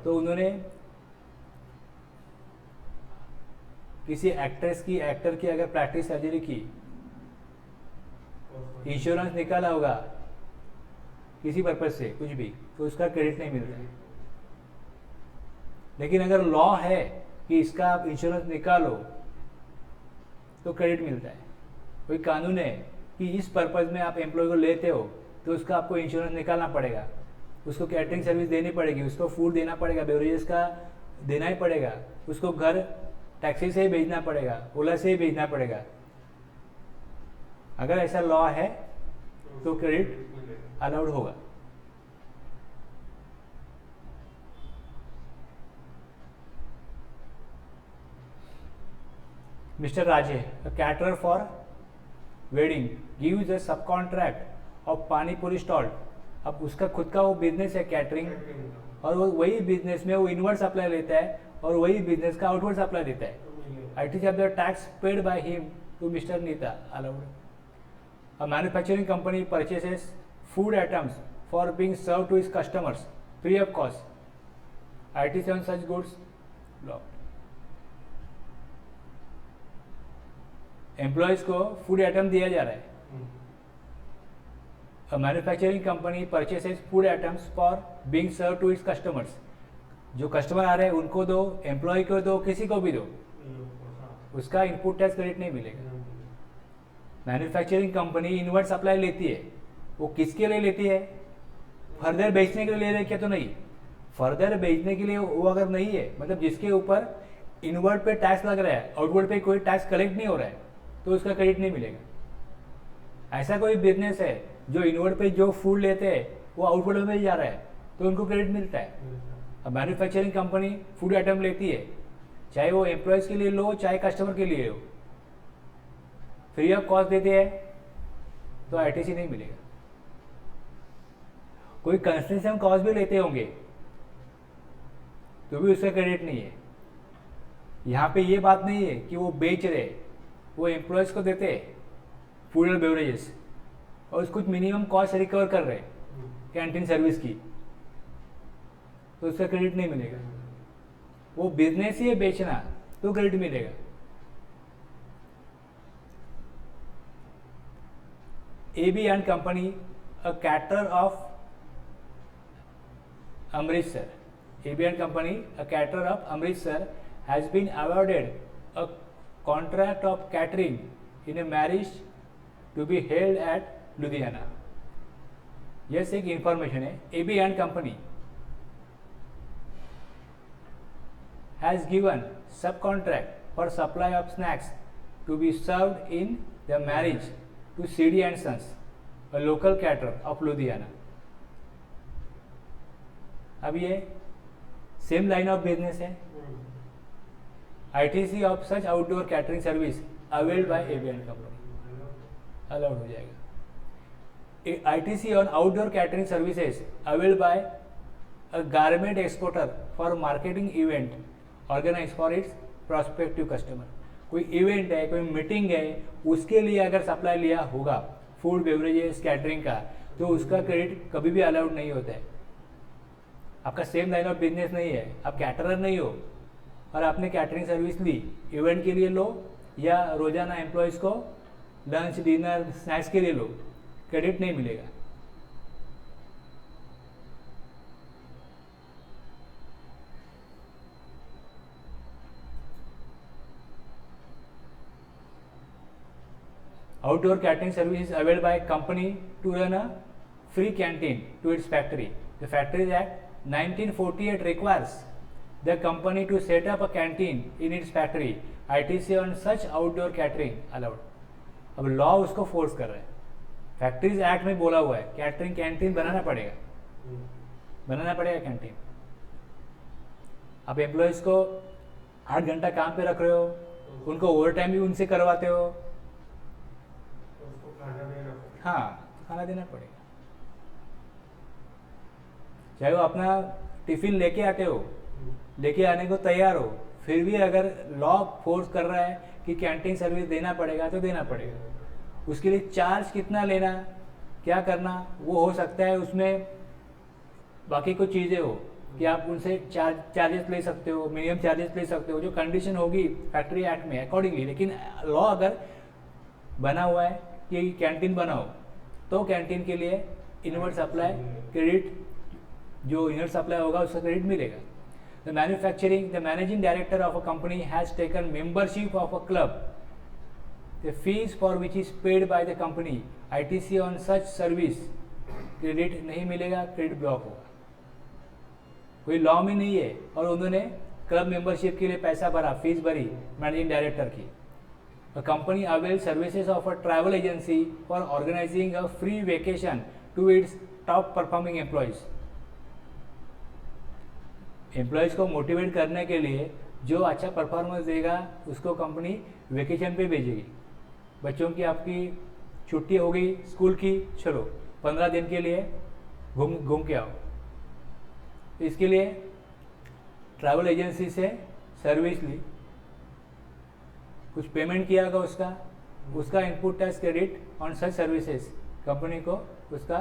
Speaker 1: तो उन्होंने किसी एक्टर की अगर प्लास्टिक सर्जरी की, इंश्योरेंस निकाला होगा किसी पर्पज से कुछ भी, तो उसका क्रेडिट नहीं मिलता है। लेकिन अगर लॉ है कि इसका आप इंश्योरेंस निकालो तो क्रेडिट मिलता है। कोई कानून है कि इस पर्पज में आप एम्प्लॉय को लेते हो तो उसका आपको इंश्योरेंस निकालना पड़ेगा, उसको कैटरिंग सर्विस देनी पड़ेगी, उसको फूड देना पड़ेगा, बेवरेजेस का देना ही पड़ेगा, उसको घर टैक्सी से ही भेजना पड़ेगा, ओला से ही भेजना पड़ेगा। अगर ऐसा लॉ है तो क्रेडिट अलाउड होगा। Mr. Raje, a caterer for wedding, gives a subcontract of पानी पूरी स्टॉल। अब उसका खुद का वो बिजनेस है कैटरिंग, और वो वही बिजनेस में वो इनवर्ड सप्लाई लेता है और वही बिजनेस का आउटवर्ड सप्लाई देता है। ITC of the tax paid by him to Mr. Nita allowed. A manufacturing company purchases food items for being served to its customers free of cost. ITC on such goods blocked. Employees को food item दिया जा रहा है। A manufacturing company purchases food items for being served to its customers. जो customer आ रहे हैं उनको दो, एम्प्लॉय को दो, किसी को भी दो, उसका इनपुट टैक्स क्रेडिट नहीं मिलेगा। मैन्युफैक्चरिंग कंपनी इनवर्ड सप्लाई लेती है, वो किसके लिए लेती है? फर्दर बेचने के लिए ले रही है क्या? तो नहीं, फर्दर बेचने के लिए वो अगर नहीं है, मतलब जिसके ऊपर इनवर्ड पे टैक्स लग रहा है, आउटवर्ड पे कोई टैक्स कलेक्ट नहीं हो रहा है, तो उसका क्रेडिट नहीं मिलेगा। ऐसा कोई बिजनेस है जो इनवर्ड पे जो फूड लेते हैं वो आउटवर्ड में जा रहा है, तो उनको क्रेडिट मिलता है। अब मैन्युफैक्चरिंग कंपनी फूड आइटम लेती है, चाहे वो एम्प्लॉयज के लिए लो चाहे कस्टमर के लिए हो, फ्री ऑफ कॉस्ट देते हैं, तो ITC नहीं मिलेगा। कोई कंस्ट्रक्शन कॉस्ट भी लेते होंगे तो भी उसका क्रेडिट नहीं है। यहाँ पे ये बात नहीं है कि वो बेच रहे, वो एम्प्लॉयज को देते हैं फूड और बेवरेजेस, और कुछ मिनिमम कॉस्ट रिकवर कर रहे कैंटीन सर्विस की, तो उसका क्रेडिट नहीं मिलेगा। वो बिजनेस ही है बेचना, तो क्रेडिट मिलेगा। AB and Company, a caterer of Amritsar. AB and Company, a caterer of Amritsar, has been awarded a contract of catering in a marriage to be held at Ludhiana. Yes, एक information है। AB and Company has given subcontract for supply of snacks to be served in the marriage to CD and Sons, a local caterer of Ludhiana. अब ये same line of business है। ITC of such outdoor catering service availed by AB and Company allowed हो जाएगा। ITC on outdoor catering services availed by a garment exporter for marketing event organized for its prospective customer. कोई event है, कोई meeting है, उसके लिए अगर supply लिया होगा फूड बेवरेजेस कैटरिंग का, तो उसका क्रेडिट कभी भी अलाउड नहीं होता है। आपका सेम लाइन ऑफ बिजनेस नहीं है, आप कैटरर नहीं हो और आपने कैटरिंग सर्विस ली, इवेंट के लिए लो या रोजाना एम्प्लॉयज़ को लंच डिनर स्नैक्स के लिए लो, क्रेडिट नहीं मिलेगा। Outdoor catering service is availed by company to run a free canteen to its factory. The Factories Act 1948 requires the company to set up a canteen in its factory. ITC on such outdoor catering allowed. अब law उसको force कर रहा है। Factories act में बोला हुआ है catering canteen बनाना पड़ेगा, बनाना पड़ेगा कैंटीन। अब एम्प्लॉयज को 8 घंटा काम पे रख रहे हो उनको ओवर टाइम भी उनसे करवाते हो,
Speaker 2: उसको खाना देना पड़ेगा।
Speaker 1: हाँ तो खाना देना पड़ेगा। चाहे वो अपना टिफिन लेके आते हो, लेके आने को तैयार हो, फिर भी अगर लॉ फोर्स कर रहा है कि कैंटीन सर्विस देना पड़ेगा तो देना पड़ेगा। उसके लिए चार्ज कितना लेना, क्या करना, वो हो सकता है उसमें बाकी कुछ चीज़ें हो कि आप उनसे चार्जेस ले सकते हो, मिनिमम चार्जेस ले सकते हो, जो कंडीशन होगी फैक्ट्री एक्ट में अकॉर्डिंगली। लेकिन लॉ अगर बना हुआ है कि कैंटीन बनाओ तो कैंटीन के लिए इनवर्ट सप्लाई क्रेडिट, जो इनवर्ट सप्लाई होगा उसका क्रेडिट मिलेगा। The manufacturing, the managing director of a company has taken membership of a club, the fees for which is paid by the company, ITC on such service, credit नहीं मिलेगा, credit block होगा। कोई law में नहीं है और उन्होंने club membership के लिए पैसा भरा, फीस भरी मैनेजिंग डायरेक्टर की। A company avails services of a travel agency for organizing a free vacation to its top performing employees. Employees को मोटिवेट करने के लिए जो अच्छा परफॉर्मेंस देगा उसको कंपनी वेकेशन पे भेजेगी। बच्चों की आपकी छुट्टी हो गई स्कूल की, चलो 15 दिन के लिए घूम के आओ। इसके लिए ट्रैवल एजेंसी से सर्विस ली, कुछ पेमेंट किया होगा, उसका input tax credit on such services, company को उसका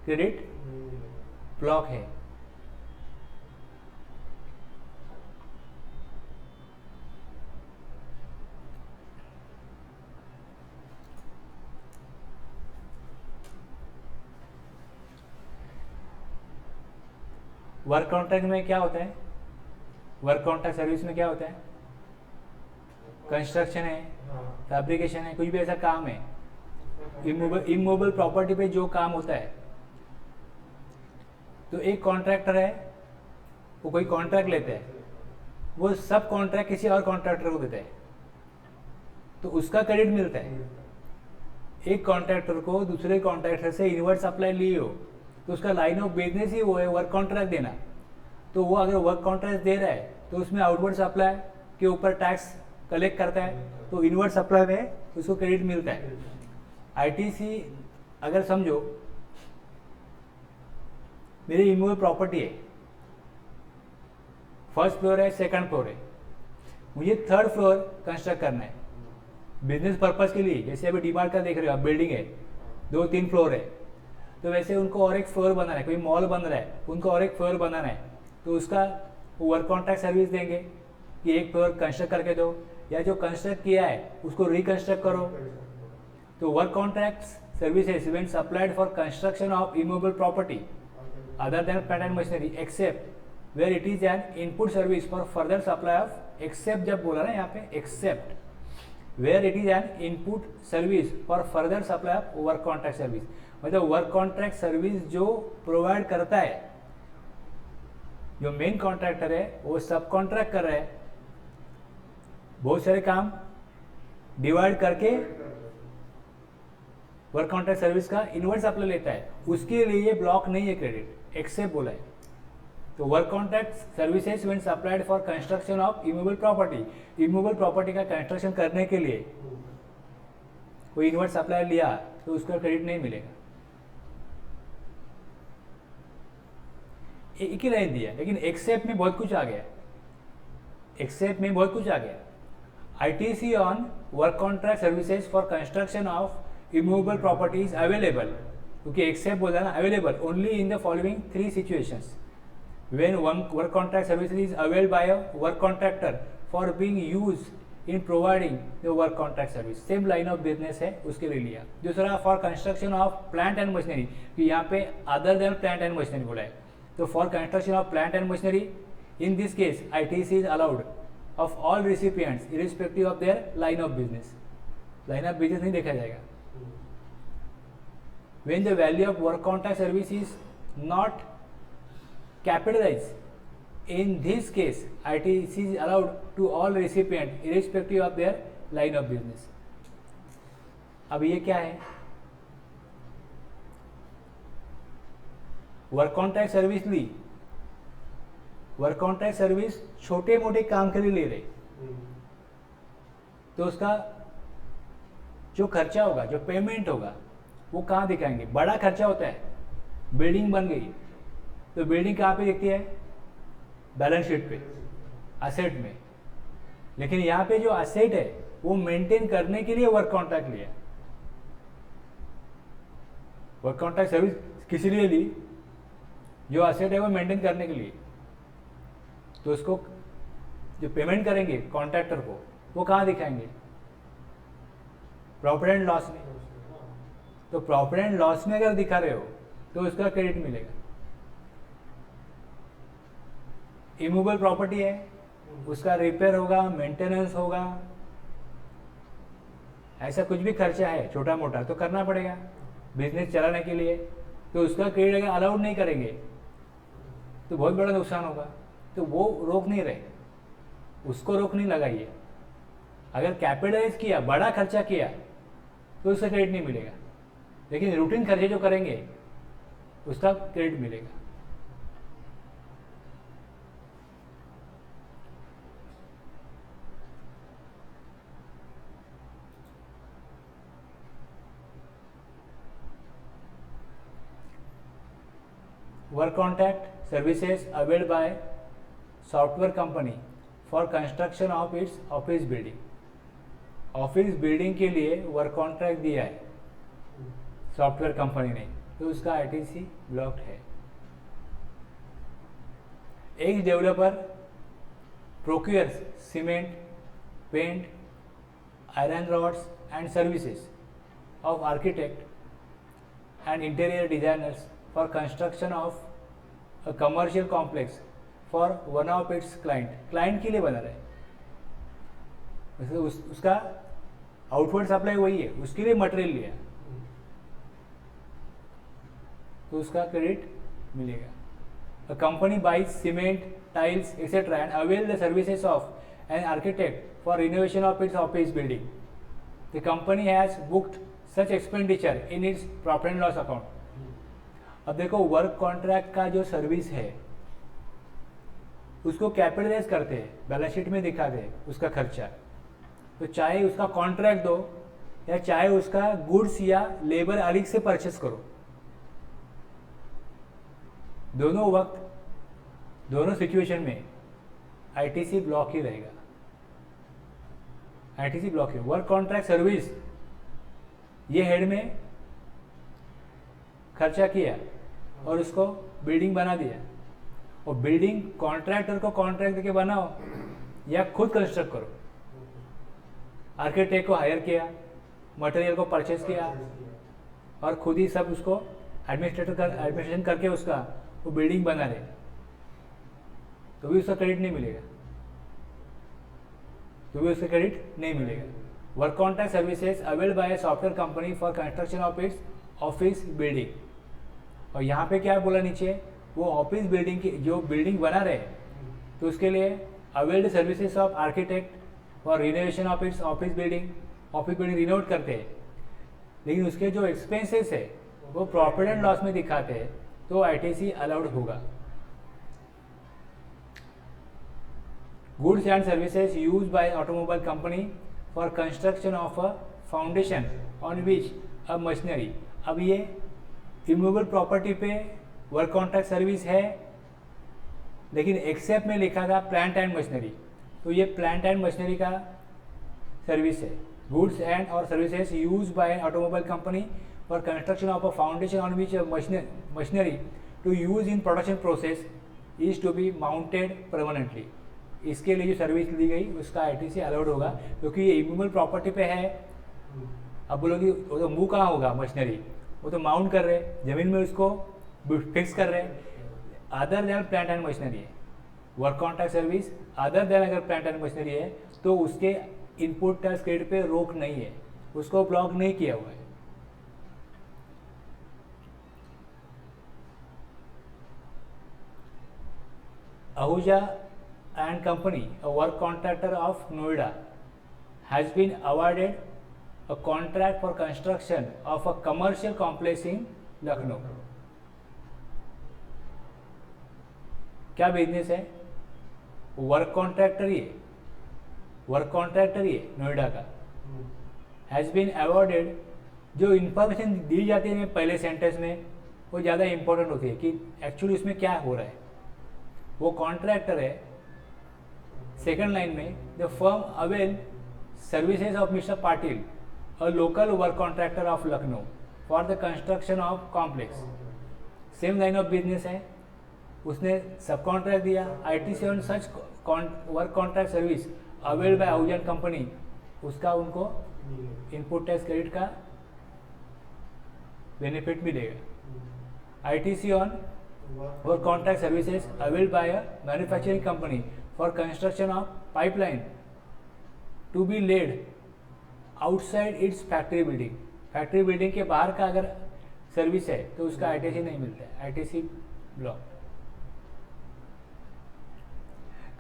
Speaker 1: क्रेडिट ब्लॉक है। वर्क कॉन्ट्रैक्ट में क्या होता है, वर्क कॉन्ट्रैक्ट सर्विस में क्या होता है, कंस्ट्रक्शन है, फैब्रिकेशन है, कुछ भी ऐसा काम है, इमूवेबल प्रॉपर्टी पे जो काम होता है। तो एक कॉन्ट्रैक्टर है, वो कोई कॉन्ट्रैक्ट लेता है, वो सब कॉन्ट्रैक्ट किसी और कॉन्ट्रैक्टर को देता है, तो उसका क्रेडिट मिलता है। एक कॉन्ट्रैक्टर को दूसरे कॉन्ट्रैक्टर से इनवर्ट सप्लाई ली हो तो उसका लाइन ऑफ बिजनेस ही वो है वर्क कॉन्ट्रैक्ट देना। तो वो अगर वर्क कॉन्ट्रैक्ट दे रहा है तो उसमें आउटवर्ड सप्लाई के ऊपर टैक्स कलेक्ट करता है, तो इनवर्ट सप्लाई में उसको क्रेडिट मिलता है। ITC अगर समझो मेरी इमूवेबल प्रॉपर्टी है, फर्स्ट फ्लोर है, सेकंड फ्लोर है, मुझे थर्ड फ्लोर कंस्ट्रक्ट करना है बिजनेस पर्पस के लिए। जैसे अभी डीमार्ट का देख रहे हो आप, बिल्डिंग है, 2-3 फ्लोर है, तो वैसे उनको और एक फ्लोर बनाना है, कोई मॉल बन रहा है उनको और एक फ्लोर बनाना है, तो उसका वर्क कॉन्ट्रैक्ट सर्विस देंगे कि एक फ्लोर कंस्ट्रक्ट करके दो, या जो कंस्ट्रक्ट किया है उसको रिकंस्ट्रक्ट करो। तो work contract services when supplied for construction of immovable property other than plant and machinery except where it is an input service for further supply of, except जब बोला ना यहाँ पे, except where it is an input service for further supply of work contract service. मतलब work contract service जो provide करता है, जो मेन कॉन्ट्रैक्टर है वो सब कॉन्ट्रैक्ट कर रहा है, बहुत सारे काम डिवाइड करके वर्क कॉन्ट्रैक्ट सर्विस का इनवर्ट सप्लाई लेता है, उसके लिए ब्लॉक नहीं है क्रेडिट, एक्सेप्ट बोला है। तो work contract services when supplied for construction of immovable property, immovable property का कंस्ट्रक्शन करने के लिए कोई इनवर्ट सप्लाई लिया तो उसका क्रेडिट नहीं मिलेगा। एक ही लाइन दिया, लेकिन एक्सेप्ट में बहुत कुछ आ गया, एक्सेप्ट में बहुत कुछ आ गया। ITC on work contract services for construction of immovable properties available, क्योंकि एक्सेप्ट बोला ना, available only in the following 3 situations when one work contract services is availed by a work contractor for being used in providing the work contract service, same line of business है उसके लिए लिया। दूसरा for construction of plant and machinery, कि यहाँ पे other than plant and machinery बोला है, तो for construction of plant and machinery in this case ITC is allowed of all recipients irrespective of their line of business. Line of business नहीं देखा जाएगा। when the value of work contract service is not capitalized, in this case ITC is allowed to all recipients irrespective of their line of business। अब ये क्या है, work contract service ली, work contract service छोटे मोटे काम के लिए ले रहे, तो उसका जो खर्चा होगा, जो पेमेंट होगा, वो कहाँ दिखाएंगे? बड़ा खर्चा होता है, बिल्डिंग बन गई तो बिल्डिंग कहाँ पे दिखती है? बैलेंस शीट पे, असेट में। लेकिन यहाँ पे जो असेट है वो मेंटेन करने के लिए वर्क कॉन्ट्रैक्ट लिया। वर्क कॉन्ट्रैक्ट सर्विस किस लिए ली? जो असेट है वो मेंटेन करने के लिए। तो उसको जो पेमेंट करेंगे कॉन्ट्रैक्टर को, वो कहाँ दिखाएंगे? प्रॉफिट एंड लॉस में। तो प्रॉफिट एंड लॉस में अगर दिखा रहे हो तो उसका क्रेडिट मिलेगा। इमूवेबल प्रॉपर्टी है, उसका रिपेयर होगा, मेंटेनेंस होगा, ऐसा कुछ भी खर्चा है छोटा मोटा तो करना पड़ेगा बिजनेस चलाने के लिए। तो उसका क्रेडिट अगर अलाउड नहीं करेंगे तो बहुत बड़ा नुकसान होगा। तो वो रोक नहीं रहे, उसको रोक नहीं लगाइए। अगर कैपिटलाइज किया, बड़ा खर्चा किया तो उसका क्रेडिट नहीं मिलेगा, लेकिन रूटीन खर्चे जो करेंगे उसका क्रेडिट मिलेगा। Work contract services availed bye software company for construction of its office building. Office building के लिए वर्क कॉन्ट्रैक्ट दिया है सॉफ्टवेयर कंपनी ने, तो उसका आईटीसी ब्लॉक्ड है। एक developer procures cement, paint, iron rods and services of architect and interior designers for construction of a commercial complex for one of its client के लिए बना रहा है। वैसे उसका आउटवर्ड सप्लाई वही है, उसके लिए मटेरियल लिया तो उसका क्रेडिट मिलेगा। A company buys cement, tiles, etc. and avail the services of an architect for renovation of its office building. The company has booked such expenditure in its profit and loss account. अब देखो work contract का जो service है उसको capitalise करते हैं, balance sheet में दिखाते हैं उसका खर्चा। तो चाहे उसका कॉन्ट्रैक्ट दो या चाहे उसका गुड्स या लेबर अलग से परचेस करो, दोनों वक्त, दोनों सिचुएशन में आईटीसी ब्लॉक ही रहेगा। आईटीसी ब्लॉक है। वर्क कॉन्ट्रैक्ट सर्विस ये हेड में खर्चा किया और उसको बिल्डिंग बना दिया, और बिल्डिंग कॉन्ट्रैक्टर को कॉन्ट्रैक्ट देके बनाओ या खुद कंस्ट्रक्ट करो। आर्किटेक्ट को हायर किया, मटेरियल को परचेस किया और खुद ही सब उसको एडमिनिस्ट्रेशन करके उसका वो बिल्डिंग बना रहे, तो भी उसका क्रेडिट नहीं मिलेगा, तो भी उसका क्रेडिट नहीं मिलेगा। Work contract services availed bye software company for construction of its office building. और यहाँ पे क्या बोला नीचे, वो ऑफिस बिल्डिंग की जो बिल्डिंग बना रहे तो उसके लिए availed services of architect for renovation of its office building. Office building renovate करते हैं, लेकिन उसके जो एक्सपेंसेस है वो प्रॉफिट एंड लॉस में दिखाते हैं, तो आईटीसी अलाउड होगा। Goods and services use by automobile company for construction of a foundation on which a machinery. अब ये इमूवेबल प्रॉपर्टी पे वर्क कॉन्ट्रैक्ट सर्विस है, लेकिन एक्सेप्ट में लिखा था प्लांट एंड मशीनरी, तो ये प्लांट एंड मशीनरी का सर्विस है। गुड्स एंड और services use by automobile company for construction of a foundation on which machinery to use in production process is to be mounted permanently. इसके लिए जो service ली गई उसका आईटीसी अलाउड होगा, क्योंकि ये इमूवेबल प्रॉपर्टी पे है। अब बोलोगे वो तो मूव कहाँ होगा मशीनरी, वो तो माउंट कर रहे, जमीन में उसको फिक्स कर रहे। Other than plant and machinery है work contract service, other than अगर प्लांट एंड मशीनरी है तो उसके इनपुट टैक्स क्रेडिट पे रोक नहीं है, उसको ब्लॉक नहीं किया हुआ है। Ahuja and company, a work contractor of Noida, has been awarded a contract for construction of a commercial complex in Lucknow. क्या बिजनेस है? वर्क कॉन्ट्रैक्टर ही है, वर्क कॉन्ट्रैक्टर ही है नोएडा का, हैज़ बीन अवॉर्डेड। जो इन्फॉर्मेशन दी जाती है पहले सेंटेंस में वो ज़्यादा इंपॉर्टेंट होती है कि एक्चुअली उसमें क्या हो रहा है। वो कॉन्ट्रैक्टर है। सेकंड लाइन में the firm avail services of mister Patil, a local work contractor of Lucknow, for the construction of complex. Same line of business है, उसने सब कॉन्ट्रैक्ट दिया। ITC on such work contract service availed by Ahuja company, उसका उनको input tax credit का benefit मिलेगा। ITC on work contract services availed by a manufacturing company for construction of pipeline to be laid outside it's factory building. Factory building के बाहर का अगर service है तो उसका ITC नहीं मिलता है, ITC ब्लॉक।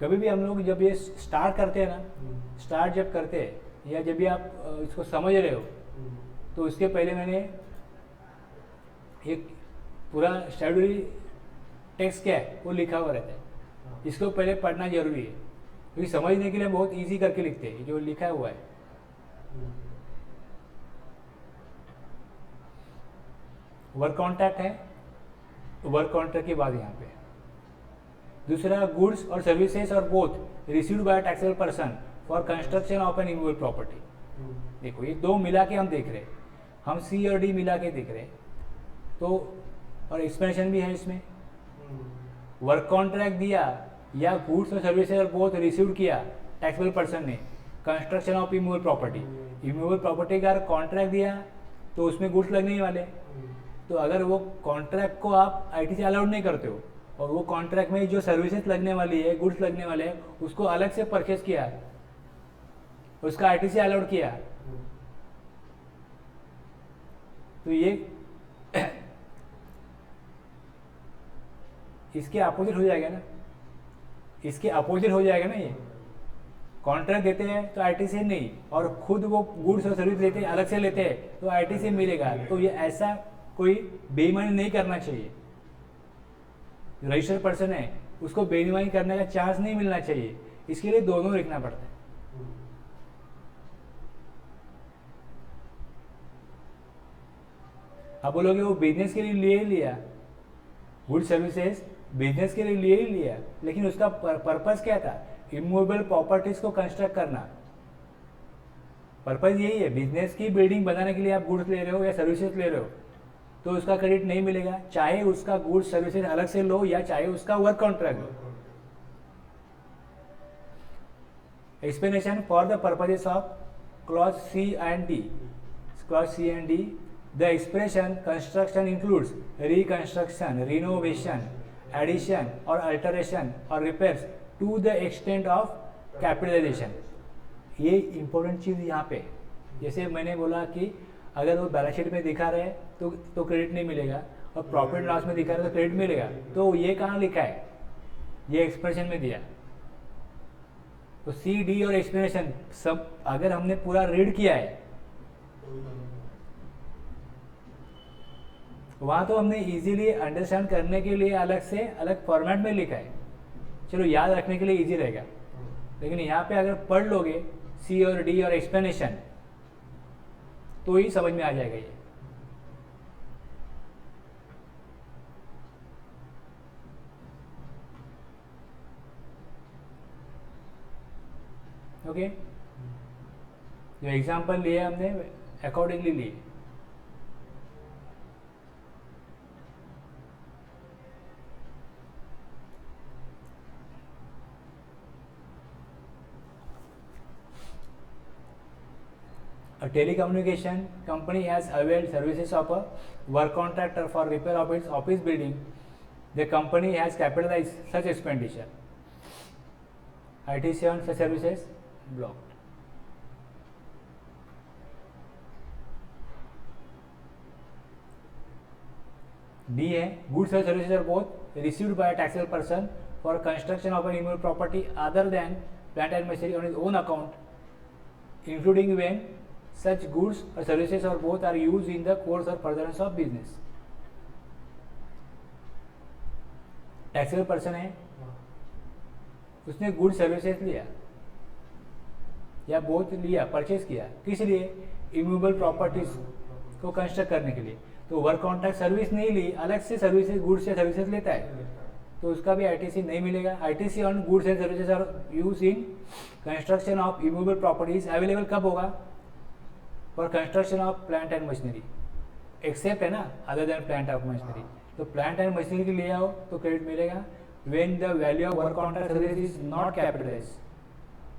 Speaker 1: कभी भी हम लोग जब ये स्टार्ट करते हैं ना, स्टार्ट जब करते हैं या जब भी आप इसको समझ रहे हो तो उसके पहले मैंने एक पूरा स्टैट्यूटरी टेक्स्ट क्या है वो लिखा हुआ रहता है, इसको पहले पढ़ना जरूरी है क्योंकि समझने के लिए बहुत इजी करके लिखते हैं जो लिखा हुआ है। वर्क कॉन्ट्रैक्ट है, वर्क कॉन्ट्रैक्ट की बात यहाँ पे। दूसरा गुड्स और सर्विसेज और both received bye taxable person for construction of N immovable property. देखो ये दो मिला के हम देख रहे हैं, हम C और D मिला के देख रहे हैं तो, और एक्सप्लेनेशन भी है इसमें। वर्क कॉन्ट्रैक्ट दिया या गुड्स और सर्विसेज और बोथ रिसीव्ड किया टैक्सेबल पर्सन ने, construction of immovable property. Immovable property का कॉन्ट्रैक्ट दिया तो उसमें गुड्स लगने ही वाले, तो अगर वो कॉन्ट्रैक्ट को आप ITC अलाउड नहीं करते हो और वो कॉन्ट्रैक्ट में जो सर्विसेज लगने वाली है, गुड्स लगने वाले हैं, उसको अलग से परचेज किया, उसका ITC अलाउड किया, तो ये इसके अपोजिट हो जाएगा ना, इसके अपोजिट हो जाएगा ना। ये कॉन्ट्रैक्ट देते हैं तो ITC नहीं, और खुद वो गुड्स और सर्विस लेते हैं अलग से लेते हैं तो ITC मिलेगा। तो ये ऐसा कोई बेईमानी नहीं करना चाहिए। रजिस्टर्ड पर्सन है उसको बेईमानी करने का चांस नहीं मिलना चाहिए, इसके लिए दोनों लिखना पड़ता है। आप बोलोगे वो बिजनेस के लिए लिया, गुड सर्विसेज बिजनेस के लिए ही लिया, लेकिन उसका पर्पस क्या था? इमूवेबल प्रॉपर्टीज को कंस्ट्रक्ट करना। पर्पस यही है, बिजनेस की बिल्डिंग बनाने के लिए आप गुड्स ले रहे हो या सर्विसेज ले रहे हो तो उसका क्रेडिट नहीं मिलेगा, चाहे उसका गुड्स सर्विसेज अलग से लो या चाहे उसका work contract low. Explanation for the purposes of clause C and D। Clause C and D, the expression construction includes reconstruction, renovation, addition or alteration or repairs to the extent of capitalization। ये important चीज़ यहाँ पे, जैसे मैंने बोला कि अगर वो balance sheet में दिखा रहे हैं तो क्रेडिट नहीं मिलेगा, और प्रॉफिट लॉस में दिखा रहे तो क्रेडिट मिलेगा। तो ये कहाँ लिखा है? ये एक्सप्रेशन में दिया। तो C, D और एक्सप्लेनेशन सब अगर हमने पूरा रीड किया है वहाँ तो हमने इजीली अंडरस्टैंड करने के लिए अलग से अलग फॉर्मेट में लिखा है, चलो याद रखने के लिए इजी रहेगा। लेकिन यहाँ पे अगर पढ़ लोगे C और D और एक्सप्लेनेशन तो ही समझ में आ जाएगा ये। ओके, जो एग्जाम्पल लिए हमने अकॉर्डिंगली लिए। A telecommunication company has availed services of a work contractor for repair of its office building. The company has capitalized such expenditure. ITC on such services blocked. D है, goods or services are both received by a taxable person for construction of an immovable property other than plant and machinery on his own account, including when such goods or services or both are used in the course or furtherance of business। Taxable person है, उसने good services लिया, या both लिया, purchase किया, किस लिए? Immovable properties को construct करने के लिए। तो वर्क कॉन्ट्रैक्ट सर्विस नहीं ली, अलग से सर्विसेज, गुड्स या सर्विसेज लेता है, तो उसका भी आईटीसी नहीं मिलेगा। ITC on goods and services are use in construction of immovable properties available कब होगा? For construction of plant and machinery, except है ना, other than plant of machinery. तो प्लांट एंड मशीनरी के लिए आओ तो क्रेडिट मिलेगा। When the value of work contract service is not capitalize,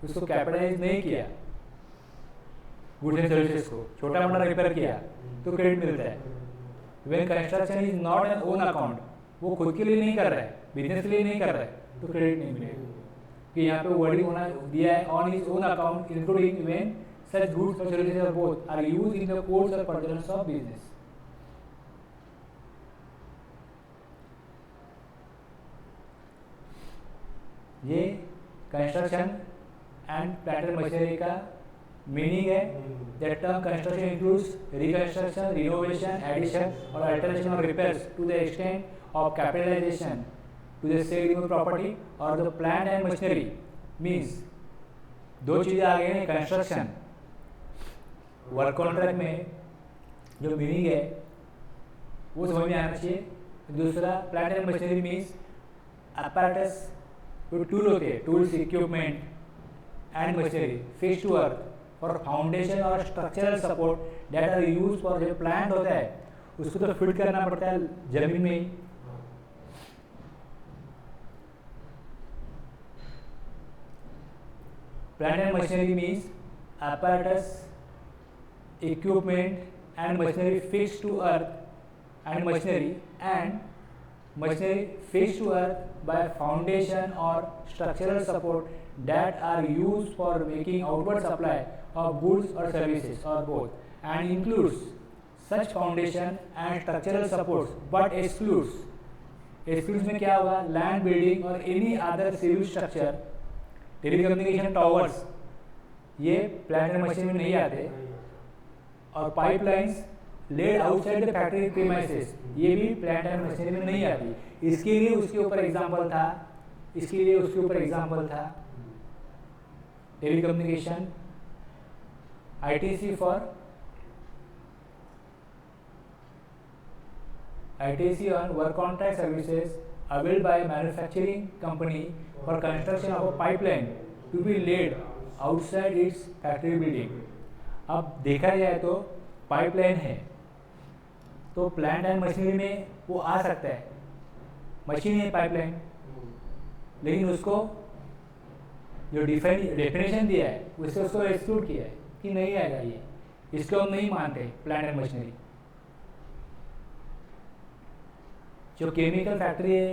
Speaker 1: उसको कैपिटलाइज नहीं किया गुड्स एंड सर्विसेज को, छोटा मोटा रिपेयर किया तो क्रेडिट मिलता है। When construction is not N one account, वो खुद के लिए नहीं कर रहा है, बिजनेस के लिए नहीं कर रहा है, तो क्रेडिट नहीं मिलेगा। कि यहाँ पे वर्डिंग होना दिया है on his own account including when such goods और services are both are used in the course of performance of business. ये construction and plant and machinery का मीनिंग है। That term construction includes reconstruction, renovation, addition और alteration और repairs to the extent of capitalisation to the said immovable property और the plant and machinery. Means दो चीज़ें आ गई हैं, कंस्ट्रक्शन वर्क कॉन्ट्रैक्ट में जो मीनिंग है वो समझ में आना चाहिए। दूसरा plant and machinery means apparatus, जो टूल होते हैं, tools, equipment and machinery fixed to earth for foundation और structural support that are use for, जो प्लांट होता है उसको तो फिट करना पड़ता है जमीन में ही। Plant and machinery means apparatus, equipment and machinery fixed to earth and machinery fixed to earth by foundation or structural support that are used for making outward supply of goods or services or both, and includes such foundation and structural supports but excludes में क्या होगा? Land, building और any other civil structure, telecommunication towers, ये plant and machinery में नहीं आते। और pipelines laid outside the factory premises, ये भी प्लांट एंड मशीनरी में नहीं आती। इसके लिए उसके ऊपर एग्जांपल था, telecommunication, ITC for ITC on work contract services availed by a manufacturing company for construction of a pipeline to be laid outside its factory building। अब देखा जाए तो पाइपलाइन है तो प्लांट एंड मशीनरी में वो आ सकता है, मशीन है पाइपलाइन, लेकिन उसको जो डेफिनेशन दिया है उससे उसको एक्सक्लूड किया है कि नहीं आएगा ये, इसको हम नहीं मानते प्लांट एंड मशीनरी। जो केमिकल फैक्ट्री है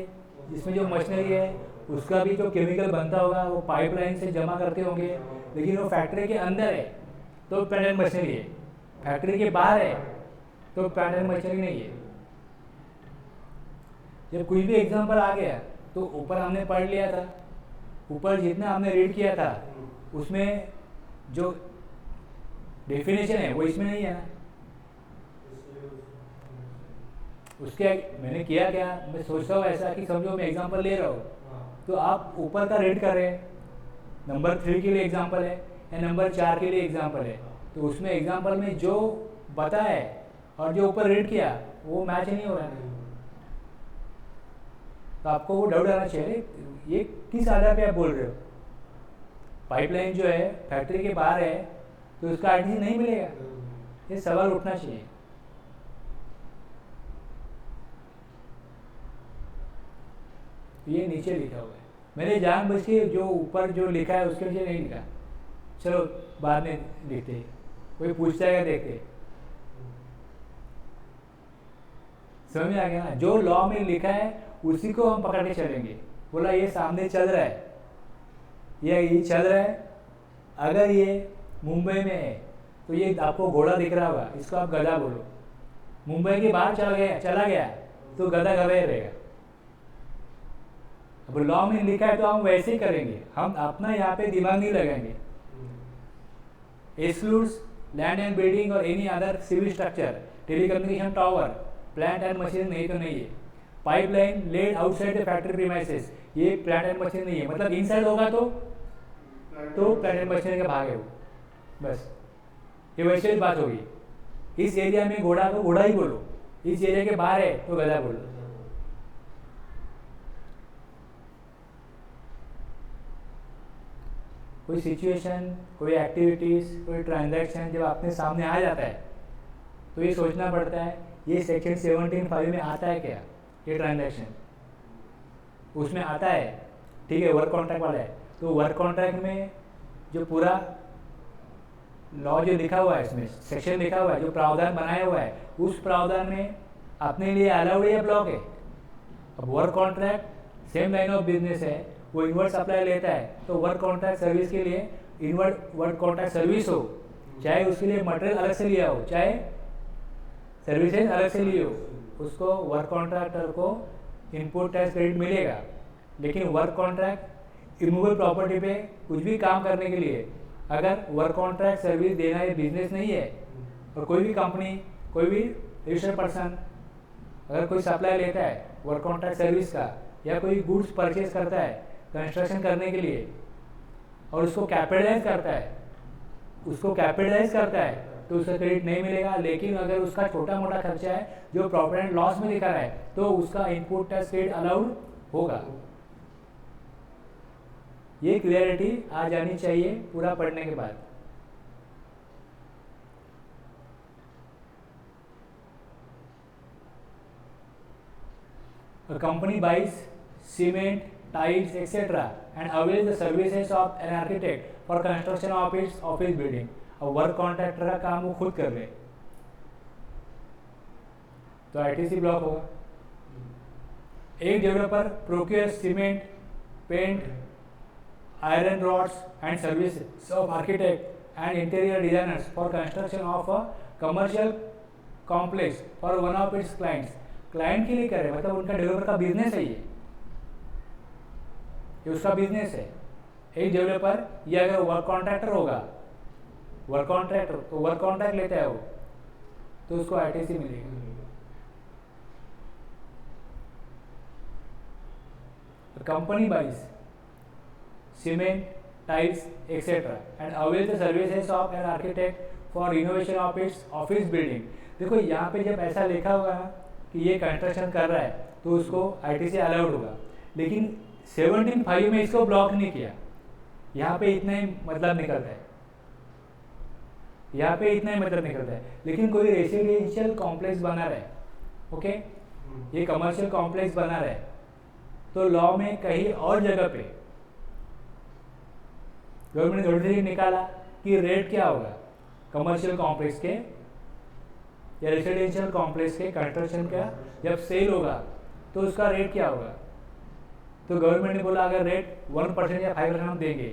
Speaker 1: जिसमें जो मशीनरी है उसका भी जो केमिकल बनता होगा वो पाइपलाइन से जमा करते होंगे, लेकिन वो फैक्ट्री के अंदर है तो प्लांट एंड मशीनरी है, फैक्ट्री के बाहर है तो प्लांट एंड मशीनरी नहीं है। जब कोई भी एग्जांपल आ गया तो ऊपर हमने पढ़ लिया था, ऊपर जितना हमने रीड किया था उसमें जो डेफिनेशन है वो इसमें नहीं है ना। उसके मैंने किया क्या, मैं सोचता हूँ ऐसा कि समझो मैं एग्जांपल ले रहा हूँ तो आप ऊपर का रीड कर रहे हैं, नंबर 3 के लिए एग्जांपल है या नंबर 4 के लिए एग्जांपल है, तो उसमें एग्जांपल में जो बता है और जो ऊपर रीड किया वो मैच नहीं हो रहा है। तो आपको वो डाउट आना चाहिए, ये किस आधार पे आप बोल रहे हो? पाइपलाइन जो है फैक्ट्री के बाहर है तो उसका आईटीसी नहीं मिलेगा, ये सवाल उठना चाहिए। ये नीचे लिखा हुआ है, मैंने जानबूझ के जो ऊपर जो लिखा है उसके नीचे नहीं लिखा, चलो बाद में लिखते, कोई पूछता है देखते। समझ में आ गया ना? जो लॉ में लिखा है उसी को हम पकड़ के चलेंगे। बोला ये सामने चल रहा है, ये चल रहा है, अगर ये मुंबई में है तो ये आपको घोड़ा दिख रहा होगा, इसको आप गधा बोलो। मुंबई के बाहर चला गया तो गधा गधा रहेगा। अब लॉ में लिखा है तो हम वैसे ही करेंगे, हम अपना यहाँ पे दिमाग नहीं लगाएंगे। एक्सक्लूड्स लैंड एंड बिल्डिंग और any other civil structure, telecommunication tower, plant and machine नहीं तो नहीं है। Pipeline laid outside the factory premises, ये प्लांट एंड मशीन नहीं है, मतलब इनसाइड होगा तो प्लांट एंड मशीन का भाग है वो। बस ये वैसे ही बात होगी। इस एरिया में घोड़ा को घोड़ा ही बोलो, इस एरिया के बाहर है तो गधा बोलो। कोई सिचुएशन, कोई एक्टिविटीज, कोई ट्रांजैक्शन जब अपने सामने आ जाता है तो ये सोचना पड़ता है ये सेक्शन 17(5) में आता है क्या, ये ट्रांजैक्शन उसमें आता है, ठीक है, वर्क कॉन्ट्रैक्ट वाला है। तो वर्क कॉन्ट्रैक्ट में जो पूरा लॉ जो लिखा हुआ है, इसमें सेक्शन लिखा हुआ है, जो प्रावधान बनाया हुआ है, उस प्रावधान में अपने लिए अलाउड है या ब्लॉक है। अब work contract same line of business है, वो इनवर्ट सप्लाई लेता है, तो वर्क कॉन्ट्रैक्ट सर्विस के लिए इनवर्ट वर्क कॉन्ट्रैक्ट सर्विस हो, चाहे उसके लिए मटेरियल अलग से लिया हो, चाहे सर्विसेज अलग से लिए हो, उसको वर्क कॉन्ट्रैक्टर को इनपुट टैक्स क्रेडिट मिलेगा। लेकिन वर्क कॉन्ट्रैक्ट इमूवेबल प्रॉपर्टी पे कुछ भी काम करने के लिए अगर वर्क कॉन्ट्रैक्ट सर्विस देना ये बिजनेस नहीं है, और कोई भी कंपनी, कोई भी रजिस्टर्ड पर्सन अगर कोई सप्लाई लेता है वर्क कॉन्ट्रैक्ट सर्विस का, या कोई गुड्स परचेज करता है कंस्ट्रक्शन करने के लिए और उसको कैपिटलाइज करता है तो उसका क्रेडिट नहीं मिलेगा। लेकिन अगर उसका छोटा मोटा खर्चा है जो प्रॉफिट एंड लॉस में दिखा रहा है तो उसका इनपुट टैक्स क्रेडिट अलाउड होगा। ये क्लियरिटी आ जानी चाहिए पूरा पढ़ने के बाद। A company buys cement, tiles, etc. and avails the services of an architect for construction of its office building. अब वर्क कॉन्ट्रैक्टर का काम वो खुद कर रहे तो आईटीसी ब्लॉक होगा। एक developer procure cement, paint, iron rods and services of architect and interior designers for construction of a commercial complex for one of its clients. Client के लिए करे, मतलब उनका डेवलपर का बिजनेस है, ये उसका बिजनेस है। एक डेवलपर या अगर वर्क कॉन्ट्रैक्टर होगा, वर्क कॉन्ट्रैक्टर तो वर्क कॉन्ट्रैक्ट लेता है वो, तो उसको आईटीसी मिलेगा। Company buys cement, tiles, etc. and avail the services of an architect for renovation of its office building. देखो यहाँ पे जब ऐसा लिखा होगा कि ये कंस्ट्रक्शन कर रहा है तो उसको आईटीसी अलाउड होगा, लेकिन 17(5) में इसको ब्लॉक नहीं किया। यहाँ पे इतना ही मतलब निकलता है, यहाँ पे इतना ही मतलब निकलता है। लेकिन कोई रेसिडेंशियल कॉम्प्लेक्स बना रहा है, ओके, ये कमर्शियल कॉम्प्लेक्स बना रहा है, तो लॉ में कहीं और जगह पे गवर्नमेंट ने नोटिस निकाला कि रेट क्या होगा कमर्शियल कॉम्प्लेक्स के या रेसिडेंशियल कॉम्प्लेक्स के कंस्ट्रक्शन का जब सेल होगा तो उसका रेट क्या होगा। तो गवर्नमेंट ने बोला अगर रेट 1% या 5% हम देंगे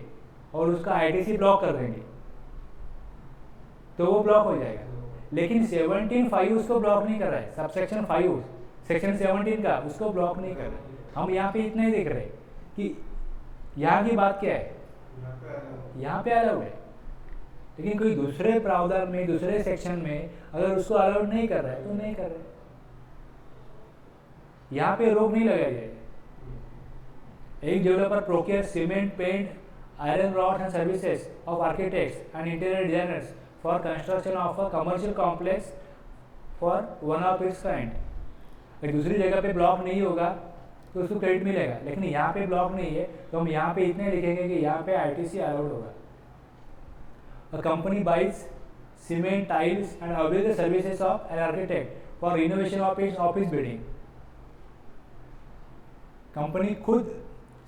Speaker 1: और उसका आईटीसी ब्लॉक कर देंगे तो वो ब्लॉक हो जाएगा। लेकिन 17(5) उसको ब्लॉक नहीं कर रहा है, सबसेक्शन 5 सेक्शन 17 का उसको ब्लॉक नहीं कर रहा है। हम यहाँ पे इतना ही देख रहे हैं कि यहाँ की बात क्या है, यहाँ पे अलाउड है, लेकिन कोई दूसरे प्रावधान में, दूसरे सेक्शन में अगर उसको अलाउड नहीं कर रहा है तो नहीं कर रहा है, यहाँ पे रोक नहीं लगाई जाएगी। एक developer procure cement, paint, iron rod and services of architects and interior designers for construction of a commercial complex for one of its client. दूसरी जगह पे ब्लॉक नहीं होगा तो उसको क्रेडिट मिलेगा, लेकिन यहाँ पे ब्लॉक नहीं है तो हम यहाँ पे इतने लिखेंगे कि यहाँ पे आईटीसी अलाउड होगा। A company buys cement, tiles and avail the services of an architect for renovation of its office building. Company खुद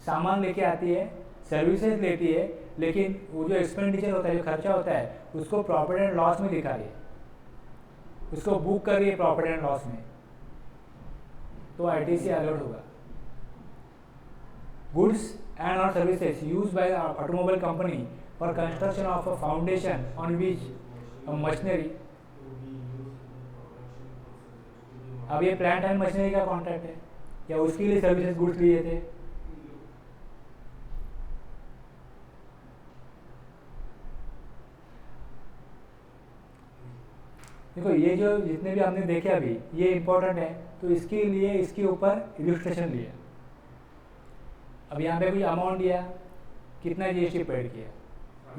Speaker 1: सामान लेके आती है, सर्विसेज लेती है, लेकिन वो जो एक्सपेंडिचर होता है, जो खर्चा होता है, उसको प्रॉफिट एंड लॉस में दिखा रही है, उसको बुक कर रही है प्रॉफिट एंड लॉस में, तो आईटीसी अलाउड होगा। Goods and or services used by the automobile company for construction of a foundation on which a machinery। अब ये प्लांट एंड मशीनरी का कॉन्ट्रैक्ट है या उसके लिए सर्विसेज गुड्स लिए थे। देखो ये जो जितने भी हमने देखे अभी ये इंपॉर्टेंट है, तो इसके लिए इसके ऊपर इलस्ट्रेशन लिया। अब यहाँ पे कोई अमाउंट दिया, कितना जीएसटी पेड किया,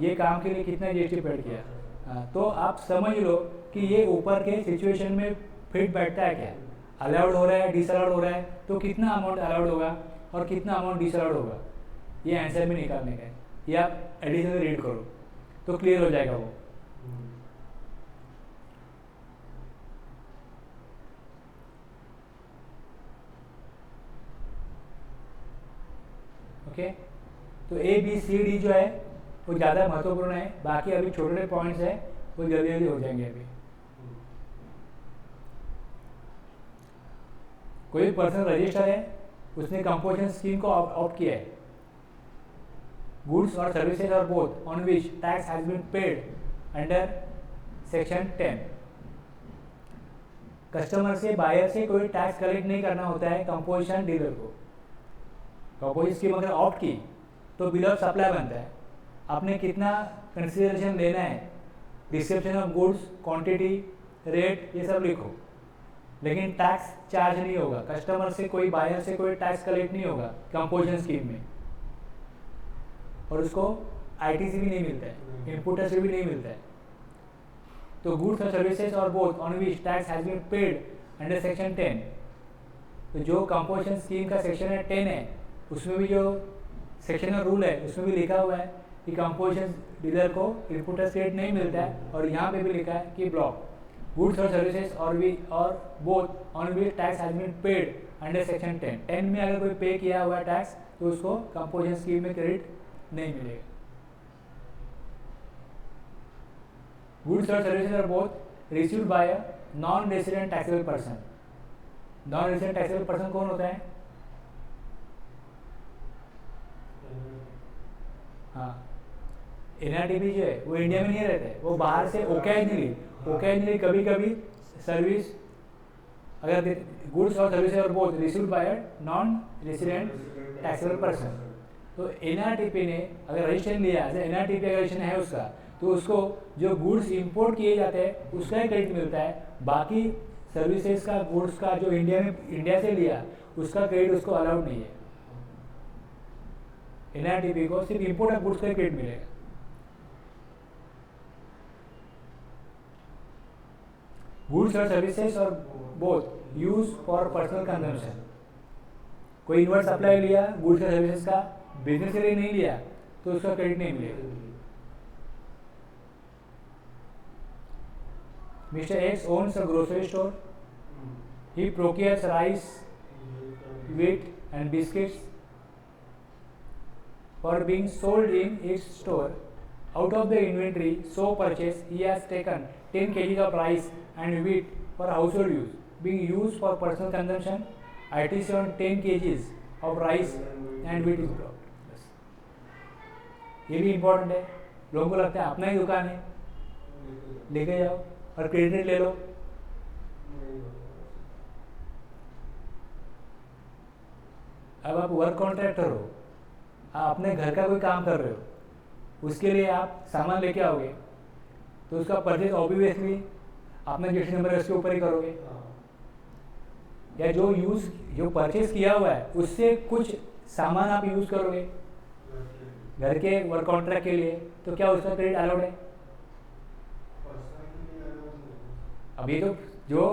Speaker 1: ये काम के लिए कितना जीएसटी पेड किया। हाँ, तो आप समझ लो कि ये ऊपर के सिचुएशन में फिट बैठता है क्या, अलाउड हो रहा है, डिसअलाउड हो रहा है, तो कितना अमाउंट अलाउड होगा और कितना अमाउंट डिसअलाउड होगा, ये आंसर में निकालने का है। ये आप एडिशनल रीड करो तो क्लियर हो जाएगा वो। ओके, तो ए बी सी डी जो है वो ज़्यादा महत्वपूर्ण है, बाकी अभी छोटे छोटे पॉइंट्स हैं वो जल्दी जल्दी हो जाएंगे। अभी कोई पर्सन रजिस्टर है, उसने कंपोजिशन स्कीम को ऑप्ट किया है, गुड्स और सर्विसेज और both on which tax has been paid under section 10। Customer से, बायर से कोई टैक्स कलेक्ट नहीं करना होता है कंपोजिशन डीलर को। कंपोजिशन स्कीम अगर ऑप्ट की तो बिल ऑफ सप्लाई बनता है, आपने कितना कंसिडरेशन लेना है, description of goods, quantity, rate, ये सब लिखो, लेकिन टैक्स चार्ज नहीं होगा। कस्टमर से कोई, बायर से कोई टैक्स कलेक्ट नहीं होगा कंपोजिशन स्कीम में, और उसको आईटीसी भी नहीं मिलता है, इनपुटर से भी नहीं मिलता है। तो गुड्स और सर्विसेज और both on which tax has been paid under section 10, तो जो कंपोजिशन स्कीम का सेक्शन है 10 है, उसमें भी जो सेक्शनल रूल है उसमें भी लिखा हुआ है कि कंपोजिशन डीलर को इनपुटर क्रेडिट नहीं मिलता है, और यहाँ पे भी लिखा है कि ब्लॉक गुड्स और सर्विसेज और both on which tax has been paid under section 10 में अगर कोई पे किया हुआ है टैक्स तो उसको कंपोजिशन स्कीम में क्रेडिट नहीं मिलेगा। गुड्स और services are both received by a non resident taxable person. Non resident taxable person कौन होता है? हाँ, एनआरटीपी जो है वो इंडिया में नहीं रहता है, वो बाहर से ओकेजनली कभी कभी सर्विस, अगर गुड्स और सर्विसेज और both received by a non resident taxable person. तो एनआरटीपी ने अगर रजिस्ट्रेशन लिया, एनआरटीपी का रजिस्ट्रेशन है उसका, तो उसको जो गुड्स इंपोर्ट किए जाते हैं उसका ही क्रेडिट मिलता है, बाकी सर्विसेज का, गुड्स का जो इंडिया से लिया उसका क्रेडिट उसको अलाउड नहीं है। एनआरटीपी को सिर्फ इंपोर्ट ऑफ गुड्स का क्रेडिट मिलेगा। गुड्स और सर्विसेज और both use for personal consumption. कोई इनवर्ट सप्लाई लिया गुड्स और सर्विसेज का, बिजनेस के लिए नहीं लिया, तो उसका क्रेडिट नहीं मिलेगा। Mr. X owns a grocery store. He procures rice, wheat, and biscuits for being sold in its store. Out of the inventory so purchased, he has taken 10 kg of rice and wheat for household use, being used for personal consumption. ITC on 10 kg of rice and wheat is blocked. ये भी important है। लोगों को लगता है अपना ही दुकान है, लेके जाओ और क्रेडिट ले लो। अब आप वर्क कॉन्ट्रैक्टर हो, आप अपने घर का कोई काम कर रहे हो, उसके लिए आप सामान लेके आओगे, तो उसका परचेज ऑब्वियसली आपने जिस नंबर है उसके ऊपर ही करोगे, या जो परचेज किया हुआ है उससे कुछ सामान आप यूज करोगे घर के वर्क कॉन्ट्रैक्ट के लिए, तो क्या उसका क्रेडिट अलाउड है? अभी तो जो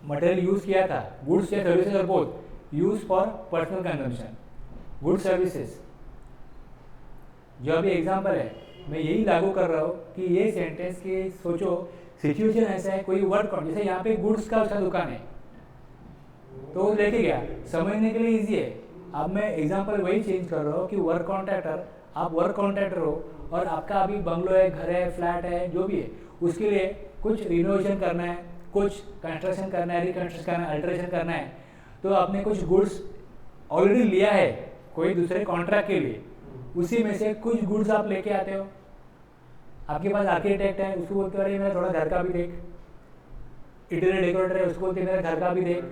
Speaker 1: मटेरियल यूज किया था, गुड्स या सर्विसेज और both use for personal consumption, good services, जो अभी एग्जांपल है, मैं यही लागू कर रहा हूँ कि ये सेंटेंस की सोचो सिचुएशन ऐसा है, कोई वर्क, जैसे यहाँ पे गुड्स का उसका दुकान है तो वो लेके गया, समझने के लिए इजी है। अब मैं एग्जांपल वही चेंज कर रहा हूँ कि वर्क कॉन्ट्रैक्टर, आप वर्क कॉन्ट्रैक्टर हो और आपका अभी बंगलो है, घर है, फ्लैट है, जो भी है, उसके लिए कुछ रिनोवेशन करना है, कुछ कंस्ट्रक्शन करना है, रिकंस्ट्रक्शन करना है, अल्टरेशन करना है, तो आपने कुछ गुड्स ऑलरेडी लिया है कोई दूसरे कॉन्ट्रैक्ट के लिए, उसी में से कुछ गुड्स आप लेके आते हो। आपके पास आर्किटेक्ट है, उसको बोलते हो अरे मेरा थोड़ा घर का भी देख, इंटीरियर डेकोरेटर है, उसको बोलते मेरा घर का भी देख,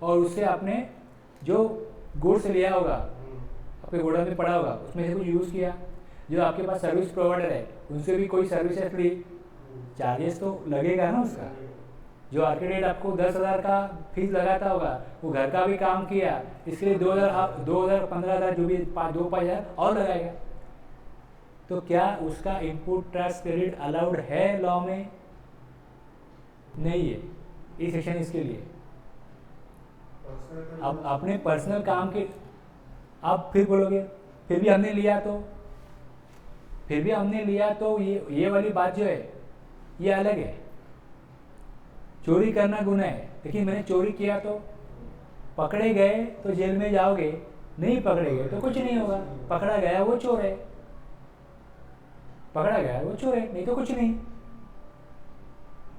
Speaker 1: और उससे आपने जो गुड्स लिया होगा, आपके गोडाउन में पड़ा होगा, उसमें से कुछ यूज़ किया। जो आपके पास सर्विस प्रोवाइडर है उनसे भी कोई सर्विसेज ली, चार्जेस तो लगेगा ना उसका। जो आर्किटेक्ट आपको 10,000 का फीस लगाता होगा, वो घर का भी काम किया, इसके लिए 2,000, 15,000 जो भी 2-5,000 और लगाएगा। तो क्या उसका इनपुट टैक्स क्रेडिट अलाउड है लॉ में? नहीं है। ये सेक्शन इसके लिए। अब अपने पर्सनल काम के, आप फिर बोलोगे फिर भी हमने लिया तो ये वाली बात जो है ये अलग है। चोरी करना गुनाह है, लेकिन मैंने चोरी किया तो पकड़े गए तो जेल में जाओगे, नहीं पकड़े गए तो कुछ नहीं होगा। पकड़ा गया वो चोर है, पकड़ा गया वो चोर है, नहीं तो कुछ नहीं।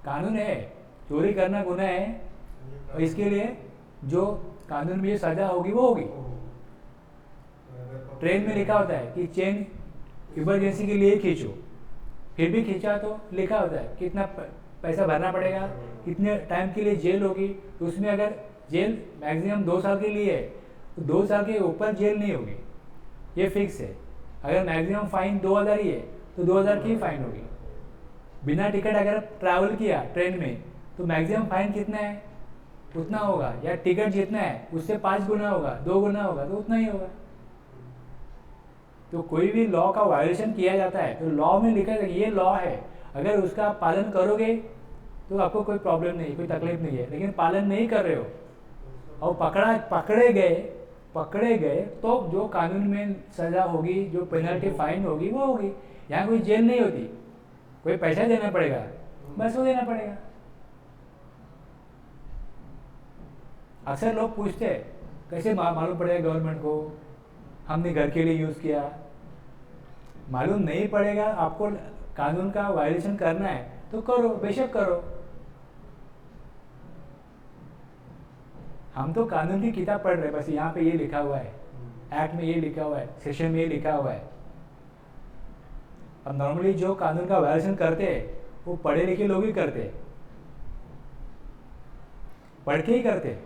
Speaker 1: कानून है, चोरी करना गुनाह है और इसके लिए जो कानून में ये सजा होगी वो होगी। ट्रेन में लिखा होता है कि चेन इमरजेंसी के लिए खींचो, फिर भी खींचा तो लिखा होता है कितना पैसा भरना पड़ेगा, कितने टाइम के लिए जेल होगी। तो उसमें अगर जेल मैक्सिमम 2 साल के लिए है तो 2 साल के ऊपर जेल नहीं होगी, ये फिक्स है। अगर मैक्सिमम फाइन 2000 ही है तो 2000 की फाइन होगी। बिना टिकट अगर ट्रैवल किया ट्रेन में तो मैक्सिमम फाइन कितना है उतना होगा, या टिकट जितना है उससे 5 गुना होगा, 2 गुना होगा तो उतना ही होगा। तो कोई भी लॉ का वायलेशन किया जाता है तो लॉ में लिखा है ये लॉ है, अगर उसका आप पालन करोगे तो आपको कोई प्रॉब्लम नहीं, कोई तकलीफ नहीं है। लेकिन पालन नहीं कर रहे हो और पकड़े गए तो जो कानून में सजा होगी, जो पेनल्टी फाइन होगी वो होगी। यहाँ कोई जेल नहीं होती, कोई पैसा देना पड़ेगा, बस वो देना पड़ेगा। अक्सर लोग पूछते हैं कैसे मालूम पड़ेगा गवर्नमेंट को, हमने घर के लिए यूज़ किया। मालूम नहीं पड़ेगा, आपको कानून का वायलेशन करना है तो करो, बेशक करो। हम तो कानून की किताब पढ़ रहे हैं, बस यहाँ पे ये लिखा हुआ है, एक्ट में ये लिखा हुआ है, सेक्शन में ये लिखा हुआ है। अब नॉर्मली जो कानून का वायलेशन करते हैं वो पढ़े लिखे लोग ही करते हैं, पढ़ के ही करते हैं।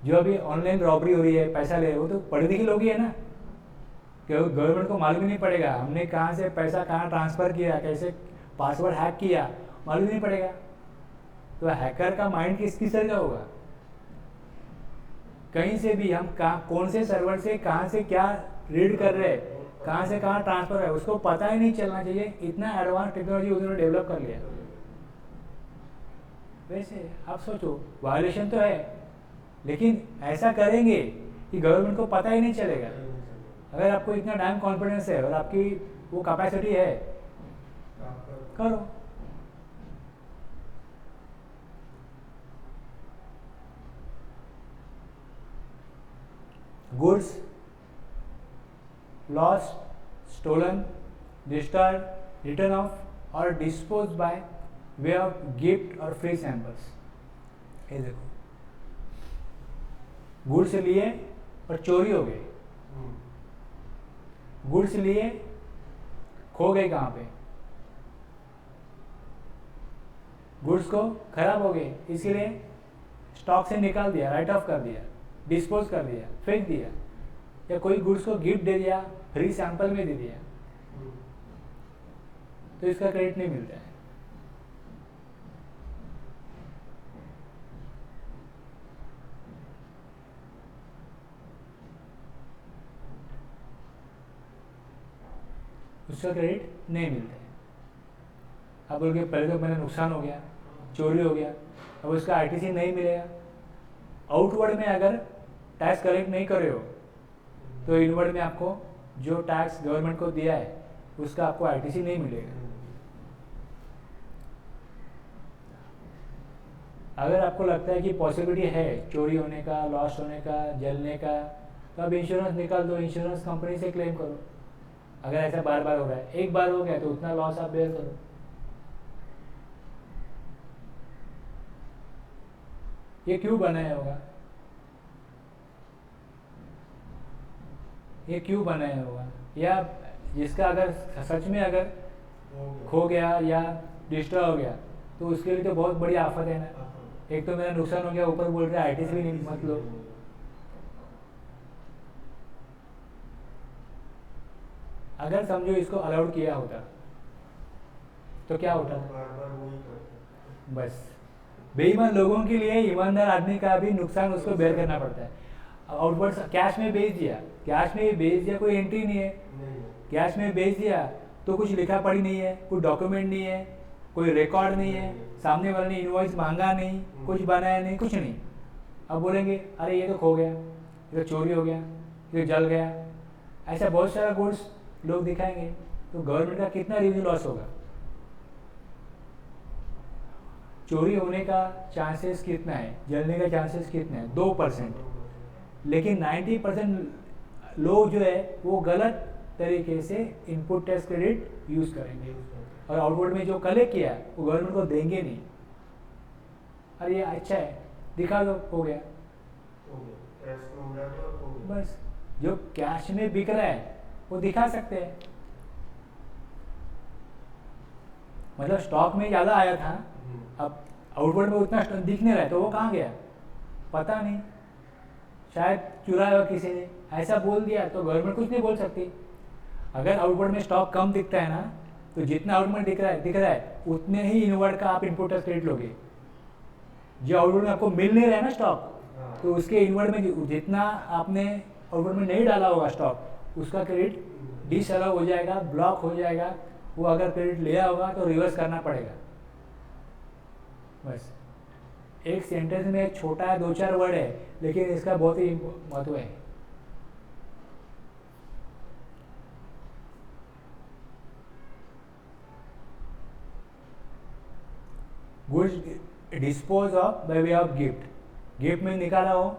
Speaker 1: जो अभी ऑनलाइन रॉबरी हो रही है, पैसा ले, वो तो पढ़े लिखे लोग ही है ना। क्योंकि गवर्नमेंट को मालूम ही नहीं पड़ेगा हमने कहाँ से पैसा कहाँ ट्रांसफ़र किया, कैसे पासवर्ड हैक किया, मालूम नहीं पड़ेगा। तो हैकर का माइंड किस तरह का होगा? कहीं से भी हम कहाँ, कौन से सर्वर से कहाँ से क्या रीड कर रहे हैं, कहाँ से कहाँ ट्रांसफ़र है, उसको पता ही नहीं चलना चाहिए। इतना एडवांस टेक्नोलॉजी उन्होंने डेवलप कर लिया। वैसे आप सोचो, वायलेशन तो है लेकिन ऐसा करेंगे कि गवर्नमेंट को पता ही नहीं चलेगा। अगर आपको इतना डैम कॉन्फिडेंस है और आपकी वो कैपेसिटी है, करो। Goods lost, stolen, destroyed, written off और dispose by way of gift और फ्री सैंपल्स। ये देखो, गुड्स लिए और चोरी हो गई, गुड्स लिए खो गए कहाँ पे, गुड्स को खराब हो गए इसलिए स्टॉक से निकाल दिया, राइट ऑफ कर दिया, डिस्पोज कर दिया, फेंक दिया, या कोई गुड्स को गिफ्ट दे दिया, फ्री सैंपल में दे दिया, तो इसका क्रेडिट नहीं मिलता है। उसका क्रेडिट नहीं मिलता है। आप बोलोगे पहले तो मेरा नुकसान हो गया, चोरी हो गया, अब उसका आरटीसी नहीं मिलेगा। आउटवर्ड में अगर टैक्स कलेक्ट नहीं कर रहे हो तो इनवर्ड में आपको जो टैक्स गवर्नमेंट को दिया है उसका आपको आरटीसी नहीं मिलेगा। अगर आपको लगता है कि पॉसिबिलिटी है चोरी होने का, लॉस होने का, जलने का, तो आप इंश्योरेंस निकाल दो, इंश्योरेंस कंपनी से क्लेम करो। अगर ऐसा बार बार हो रहा है, एक बार हो गया तो उतना लॉस आप बेयर करो। ये क्यों बनाया होगा, ये क्यों बनाया होगा, या जिसका अगर सच में अगर खो गया या डिस्ट्रॉय हो गया तो उसके लिए तो बहुत बड़ी आफत है ना। एक तो मेरा नुकसान हो गया, ऊपर बोल रहे आईटीसी भी नहीं मत लो। अगर समझो इसको अलाउड किया होता तो क्या होता? बस बेईमान लोगों के लिए ईमानदार आदमी का भी नुकसान उसको बेयर करना पड़ता है। आउटवर्ड कैश में भेज दिया, कैश में भेज दिया, कोई एंट्री नहीं है,
Speaker 2: नहीं
Speaker 1: कैश में भेज दिया तो कुछ लिखा पढ़ी नहीं है, कोई डॉक्यूमेंट नहीं है, कोई रिकॉर्ड नहीं है, सामने वाले ने इनवॉइस मांगा नहीं, कुछ बनाया नहीं, कुछ नहीं। अब बोलेंगे अरे ये तो खो गया, ये तो चोरी हो गया, ये जल गया, ऐसा बहुत सारा गुड्स लोग दिखाएंगे, तो गवर्नमेंट का कितना रेवेन्यू लॉस होगा। चोरी होने का चांसेस कितना है, जलने का चांसेस कितना है, 2%। लेकिन 90% लोग जो है वो गलत तरीके से इनपुट टैक्स क्रेडिट यूज करेंगे और आउटवर्ड में जो कलेक्ट किया वो गवर्नमेंट को देंगे नहीं। अरे ये अच्छा है, दिखा दो, हो गया,
Speaker 2: टैक्स में उड़ा दो, हो गया।
Speaker 1: बस। जो कैश में बिक रहा है वो दिखा सकते हैं, मतलब स्टॉक में ज़्यादा आया था, अब आउटवर्ड में उतना दिख नहीं रहा है तो वो कहाँ गया पता नहीं, शायद चुराया हो किसी ने, ऐसा बोल दिया तो गवर्नमेंट कुछ नहीं बोल सकती। अगर आउटवर्ड में स्टॉक कम दिखता है ना, तो जितना आउटवर्ड में दिख रहा है उतने ही इनवर्ड का आप इनपुट टैक्स क्रेडिट लोगे। जो आउटवर्ड में आपको मिल नहीं रहा है ना स्टॉक, तो उसके इनवर्ड में जितना आपने आउटवर्ड में नहीं डाला होगा स्टॉक, उसका क्रेडिट डिसअलाउ हो जाएगा, ब्लॉक हो जाएगा। वो अगर क्रेडिट लिया होगा तो रिवर्स करना पड़ेगा। बस एक सेंटेंस में एक छोटा 2-4 वर्ड है, लेकिन इसका बहुत ही महत्व है। Goods dispose of bye way of gift, gift में निकाला हो,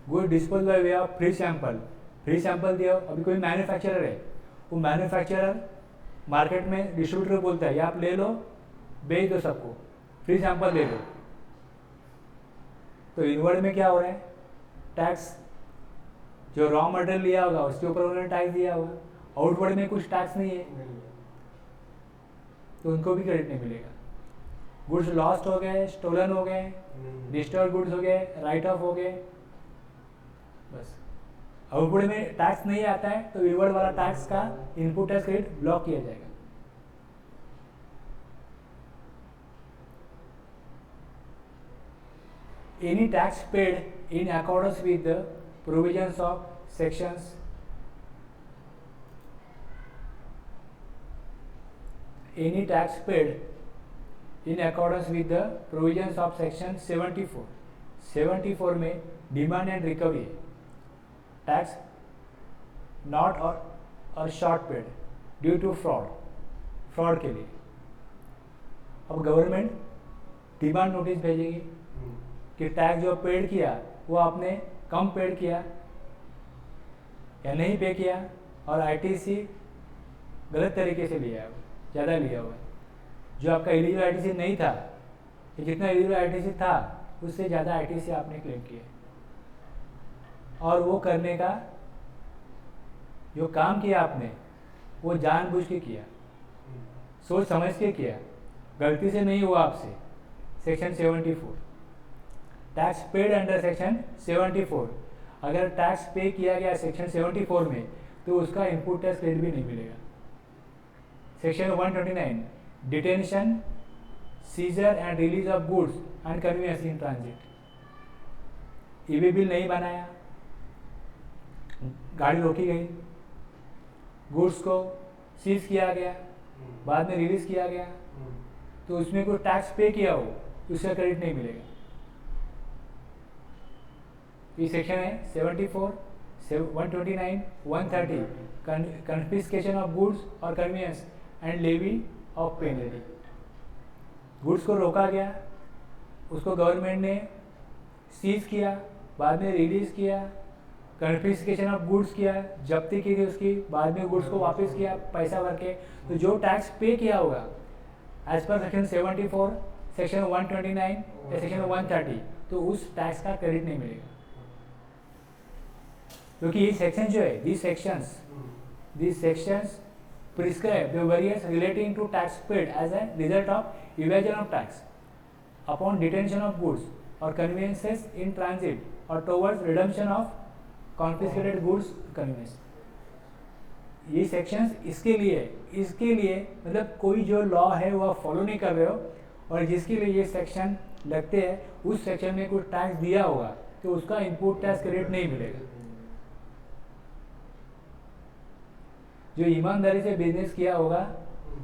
Speaker 1: good dispose by way of free sample, free sample दिया हो। अभी कोई मैन्युफैक्चरर है, वो मैन्युफैक्चरर मार्केट में डिस्ट्रीब्यूटर बोलता है ये आप ले लो, बेच दो सबको, फ्री सैंपल दे दो, तो इनवर्ड में क्या हो रहा है, टैक्स जो रॉ मटेरियल लिया होगा उसके ऊपर उन्होंने टैक्स दिया होगा। आउटवर्ड में कुछ टैक्स नहीं है, तो उनको भी क्रेडिट नहीं मिलेगा। गुड्स लॉस्ट हो गए, स्टोलन हो गए, डिस्टर्ब गुड्स हो गए, राइट ऑफ हो गए, बस। आउटवर्ड में टैक्स नहीं आता है तो इनवर्ड वाला टैक्स का इनपुट टैक्स क्रेडिट ब्लॉक किया जाएगा। Any tax paid in accordance with the provisions of sections any tax paid in accordance with the provisions of section 74, 74 में demand and recovery tax not और short paid due to fraud के लिए। अब government demand notice भेजेगी कि tax जो paid किया वो आपने कम पेड किया या नहीं पे किया, और आईटीसी गलत तरीके से लिया है, ज़्यादा लिया हुआ है। जो आपका एलिजिबल आईटीसी नहीं था, कि जितना एलिजिबल आईटीसी था उससे ज़्यादा आईटीसी आपने क्लेम किया, और वो करने का जो काम किया आपने वो जानबूझ के किया, सोच समझ के किया, गलती से नहीं हुआ आपसे। Section 74 tax paid under section 74, अगर टैक्स पे किया गया सेक्शन 74 में तो उसका इनपुट टैक्स क्रेडिट भी नहीं मिलेगा। Section 129 detention, seizure and release of goods and conveyance in transit, e way bill नहीं बनाया, गाड़ी रोकी गई, गुड्स को सीज किया गया, बाद में रिलीज किया गया, तो उसमें कोई टैक्स पे किया हो उसका क्रेडिट नहीं मिलेगा। ये सेक्शन है 74, 129, 130 कन्फिस्केशन ऑफ गुड्स और conveyance and levy of penalty. Goods को रोका गया, उसको गवर्नमेंट ने सीज किया, बाद में रिलीज किया, कन्फिस्केशन ऑफ गुड्स किया, जब्ती की थी उसकी, बाद में गुड्स को वापस किया पैसा भर के, तो जो टैक्स पे किया होगा एज पर सेक्शन 74, सेक्शन 129 या सेक्शन 130, तो उस टैक्स का क्रेडिट नहीं मिलेगा। क्योंकि ये सेक्शन जो है, these sections prescribe the various relating to tax paid as a result of evasion of tax upon detention of goods or conveyances in transit or towards redemption of confiscated goods conveyance। ये sections इसके लिए मतलब कोई जो law है वो आप follow नहीं कर रहे हो और जिसके लिए ये सेक्शन लगते हैं उस सेक्शन में कुछ टैक्स दिया होगा तो उसका इनपुट टैक्स क्रेडिट नहीं मिलेगा। जो ईमानदारी से बिजनेस किया होगा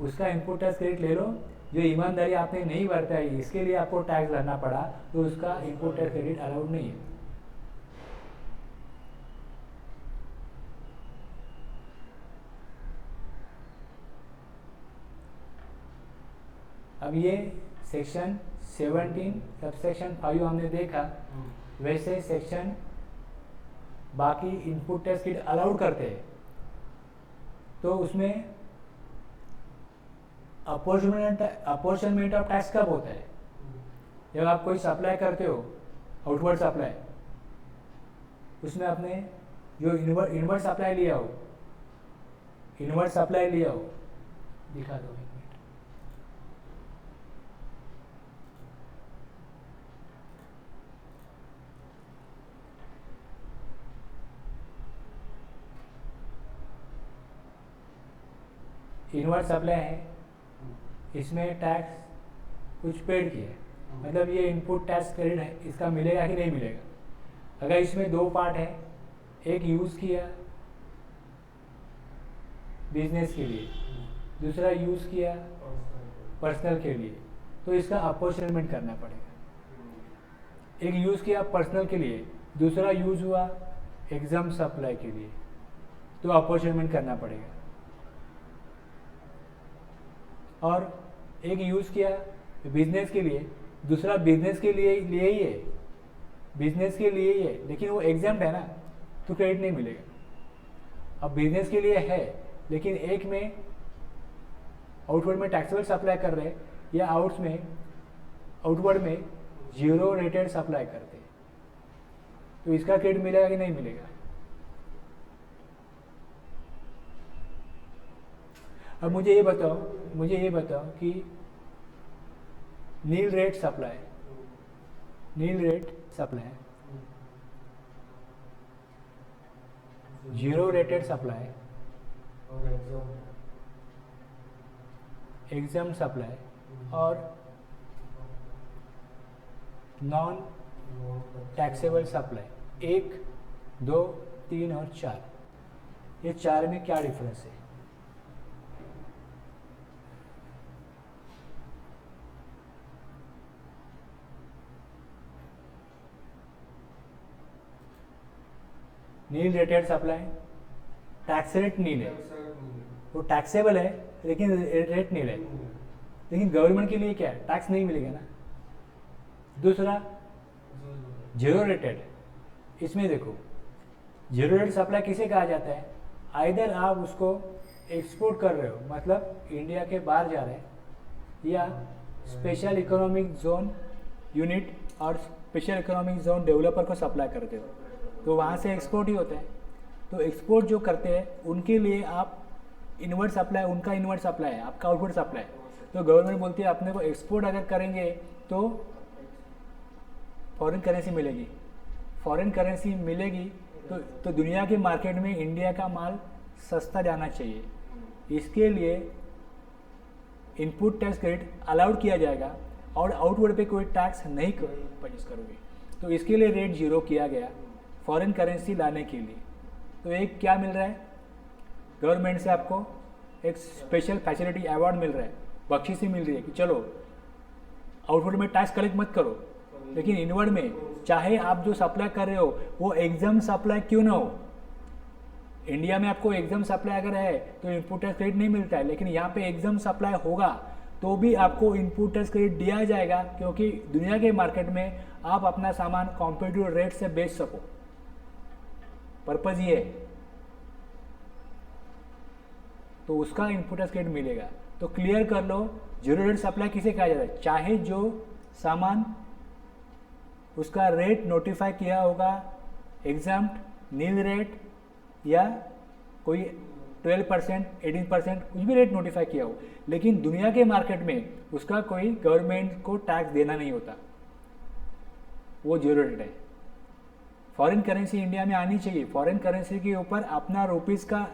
Speaker 1: उसका इनपुट टैक्स क्रेडिट ले लो, जो ईमानदारी आपने नहीं बरताई इसके लिए आपको टैक्स भरना पड़ा तो उसका इनपुट टैक्स क्रेडिट अलाउड नहीं है। अब ये सेक्शन 17 सबसेक्शन 5 हमने देखा, वैसे सेक्शन बाकी इनपुट टैक्स क्रेडिट अलाउड करते हैं। तो उसमें अपॉर्चुनमेंट ऑफ टैक्स कब होता है? जब आप कोई सप्लाई करते हो, आउटवर्ड सप्लाई, उसमें आपने जो इनवर्ड सप्लाई लिया हो, दिखा दो एक मिनट। इनवर्ड सप्लाई है, इसमें टैक्स कुछ पेड किया है, मतलब ये इनपुट टैक्स क्रेडिट है, इसका मिलेगा कि नहीं मिलेगा। अगर इसमें दो पार्ट है, एक यूज़ किया बिजनेस के लिए, दूसरा यूज़ किया पर्सनल के लिए, तो इसका अपॉर्चुनमेंट करना पड़ेगा। एक यूज़ किया पर्सनल के लिए, दूसरा यूज़ हुआ एग्जाम सप्लाई के लिए, तो अपॉर्चुनमेंट करना पड़ेगा। और एक यूज़ किया बिजनेस के लिए, दूसरा बिजनेस के लिए ही है, लेकिन वो एग्जाम्प्ट है ना, तो क्रेडिट नहीं मिलेगा। अब बिजनेस के लिए है, लेकिन एक में आउटवर्ड में टैक्सेबल सप्लाई कर रहे हैं या आउटवर्ड में जीरो रेटेड सप्लाई करते हैं, तो इसका क्रेडिट मिलेगा कि नहीं मिलेगा। अब मुझे ये बताओ कि nil rate supply, zero rated supply, exempt supply और नॉन टैक्सेबल सप्लाई 1, 2, 3 और 4, ये 4 में क्या डिफरेंस है? Nil rated supply tax rate nil है, वो टैक्सेबल है लेकिन रेट नील है, लेकिन गवर्नमेंट के लिए क्या है, टैक्स नहीं मिलेगा ना। दूसरा जीरो रेटेड, इसमें देखो जीरो रेट सप्लाई किसे कहा जाता है? आइदर आप उसको एक्सपोर्ट कर रहे हो, मतलब इंडिया के बाहर जा रहे हैं, या स्पेशल इकोनॉमिक जोन यूनिट और स्पेशल इकोनॉमिक जोन डेवलपर को सप्लाई करते हो, तो वहाँ से एक्सपोर्ट ही होता है। तो एक्सपोर्ट जो करते हैं उनके लिए आप इनवर्ड सप्लाई, उनका इनवर्ड सप्लाई है, आपका आउटवर्ड सप्लाई। तो गवर्नमेंट बोलती है अपने को एक्सपोर्ट अगर करेंगे तो फॉरेन करेंसी मिलेगी, तो दुनिया के मार्केट में इंडिया का माल सस्ता जाना चाहिए। इसके लिए इनपुट टैक्स क्रेडिट अलाउड किया जाएगा और आउटवर्ड पे कोई टैक्स नहीं परचेज करोगे, तो इसके लिए रेट जीरो किया गया फॉरेन करेंसी लाने के लिए। तो एक क्या मिल रहा है, गवर्नमेंट से आपको एक स्पेशल फैसिलिटी अवार्ड मिल रहा है, बख्शीशी मिल रही है कि चलो आउटवर्ड में टैक्स कलेक्ट मत करो, लेकिन इनवर्ड में चाहे आप जो सप्लाई कर रहे हो वो एग्जाम सप्लाई क्यों ना हो। इंडिया में आपको एग्जाम सप्लाई अगर है तो इनपुट टैक्स क्रेडिट नहीं मिलता है, लेकिन यहाँ पे एग्जाम सप्लाई होगा तो भी आपको इनपुट टैक्स क्रेडिट दिया जाएगा, क्योंकि दुनिया के मार्केट में आप अपना सामान कॉम्पिटिटिव रेट से बेच सको। पर्पज ये है, तो उसका इनपुट टैक्स क्रेडिट मिलेगा। तो क्लियर कर लो, जीरो रेट सप्लाई किसे कहा जाता है? चाहे जो सामान उसका रेट नोटिफाई किया होगा एग्जाम्प्ट, नील रेट या कोई 12%, 18% कुछ भी रेट नोटिफाई किया हो, लेकिन दुनिया के मार्केट में उसका कोई गवर्नमेंट को टैक्स देना नहीं होता, वो जीरो रेट है। फॉरेन करेंसी इंडिया में आनी चाहिए, फॉरेन करेंसी के ऊपर अपना रुपीज़ का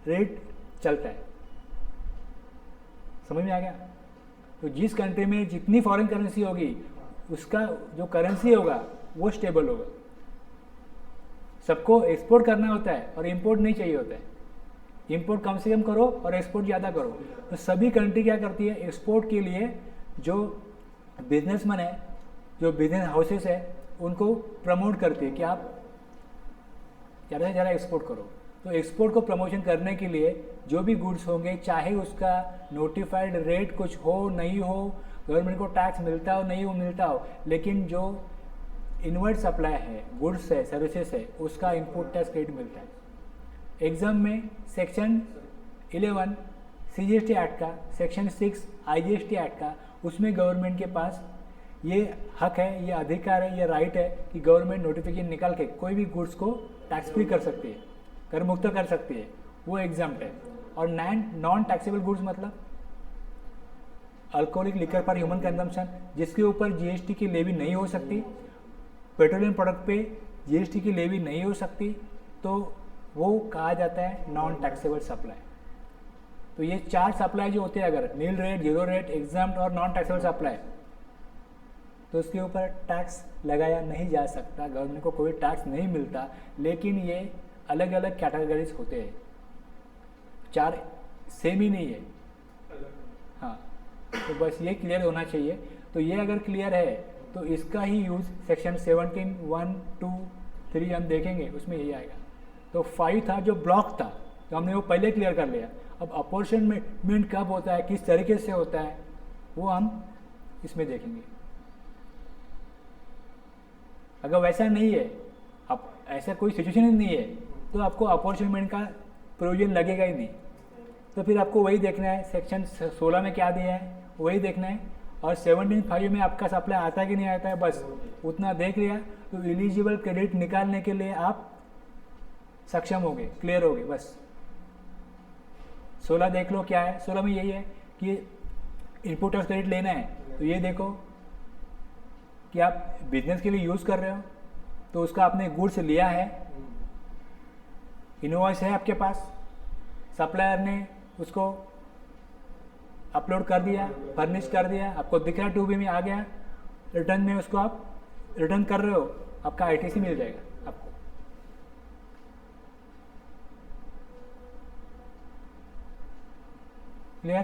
Speaker 1: रेट चलता है। समझ में आ गया? तो जिस कंट्री में जितनी फॉरेन करेंसी होगी उसका जो करेंसी होगा वो स्टेबल होगा।
Speaker 3: सबको एक्सपोर्ट करना होता है और इंपोर्ट नहीं चाहिए होता है। इंपोर्ट कम से कम करो और एक्सपोर्ट ज़्यादा करो। तो सभी कंट्री क्या करती है, एक्सपोर्ट के लिए जो बिजनेसमैन है, जो बिजनेस हाउसेस है, उनको प्रमोट करती है कि आप ज़्यादा से ज़्यादा एक्सपोर्ट करो। तो एक्सपोर्ट को प्रमोशन करने के लिए जो भी गुड्स होंगे, चाहे उसका नोटिफाइड रेट कुछ हो नहीं हो, गवर्नमेंट को टैक्स मिलता हो नहीं हो मिलता हो, लेकिन जो इनवर्ड सप्लाई है, गुड्स है, सर्विसेज है, उसका इनपुट टैक्स क्रेडिट मिलता है। एग्जाम में सेक्शन 11 CGST एक्ट का, सेक्शन 6 IGST एक्ट का, उसमें गवर्नमेंट के पास ये हक है, ये अधिकार है, ये राइट है कि गवर्नमेंट नोटिफिकेशन निकाल के कोई भी गुड्स को टैक्स फ्री कर सकती है, कर मुक्त कर सकती है, वो एग्जाम्प्ट है। और नॉन टैक्सेबल गुड्स मतलब alcoholic liquor for human consumption, जिसके ऊपर GST की लेवी नहीं हो सकती, पेट्रोलियम प्रोडक्ट पे GST की लेवी नहीं हो सकती, तो वो कहा जाता है नॉन टैक्सेबल सप्लाई। तो ये 4 सप्लाई जो होते हैं, अगर nil rate, zero rate, exempt और नॉन टैक्सेबल सप्लाई, तो उसके ऊपर टैक्स लगाया नहीं जा सकता, गवर्नमेंट को कोई टैक्स नहीं मिलता। लेकिन ये अलग अलग कैटेगरीज होते हैं, 4 सेम ही नहीं है। हाँ, तो बस ये क्लियर होना चाहिए। तो ये अगर क्लियर है तो इसका ही यूज़ सेक्शन 17 1 2 3 हम देखेंगे, उसमें यही आएगा। तो 5 था जो ब्लॉक था, तो हमने वो पहले क्लियर कर लिया। अब अपॉर्चुनिमेंट कब होता है, किस तरीके से होता है, वो हम इसमें देखेंगे। अगर वैसा नहीं है, अब ऐसा कोई सिचुएशन ही नहीं है, तो आपको अपॉर्चुनिमेंट का प्रोविजन लगेगा ही नहीं। तो फिर आपको वही देखना है, सेक्शन 16 में क्या दिया है वही देखना है, और 17(5) में आपका सप्लाई आता है कि नहीं आता है, बस उतना देख लिया। तो एलिजिबल क्रेडिट निकालने के लिए आप सक्षम हो गए, क्लियर हो गए। बस 16 देख लो क्या है। 16 में यही है कि इनपुट टैक्स क्रेडिट लेना है, तो ये देखो कि आप बिजनेस के लिए यूज़ कर रहे हो, तो उसका आपने गुड्स लिया है, इनवॉइस है आपके पास, सप्लायर ने उसको अपलोड कर दिया, फर्निश कर दिया, आपको दिख रहा है 2B में आ गया, रिटर्न में उसको आप रिटर्न कर रहे हो, आपका ITC मिल जाएगा आपको। क्लियर?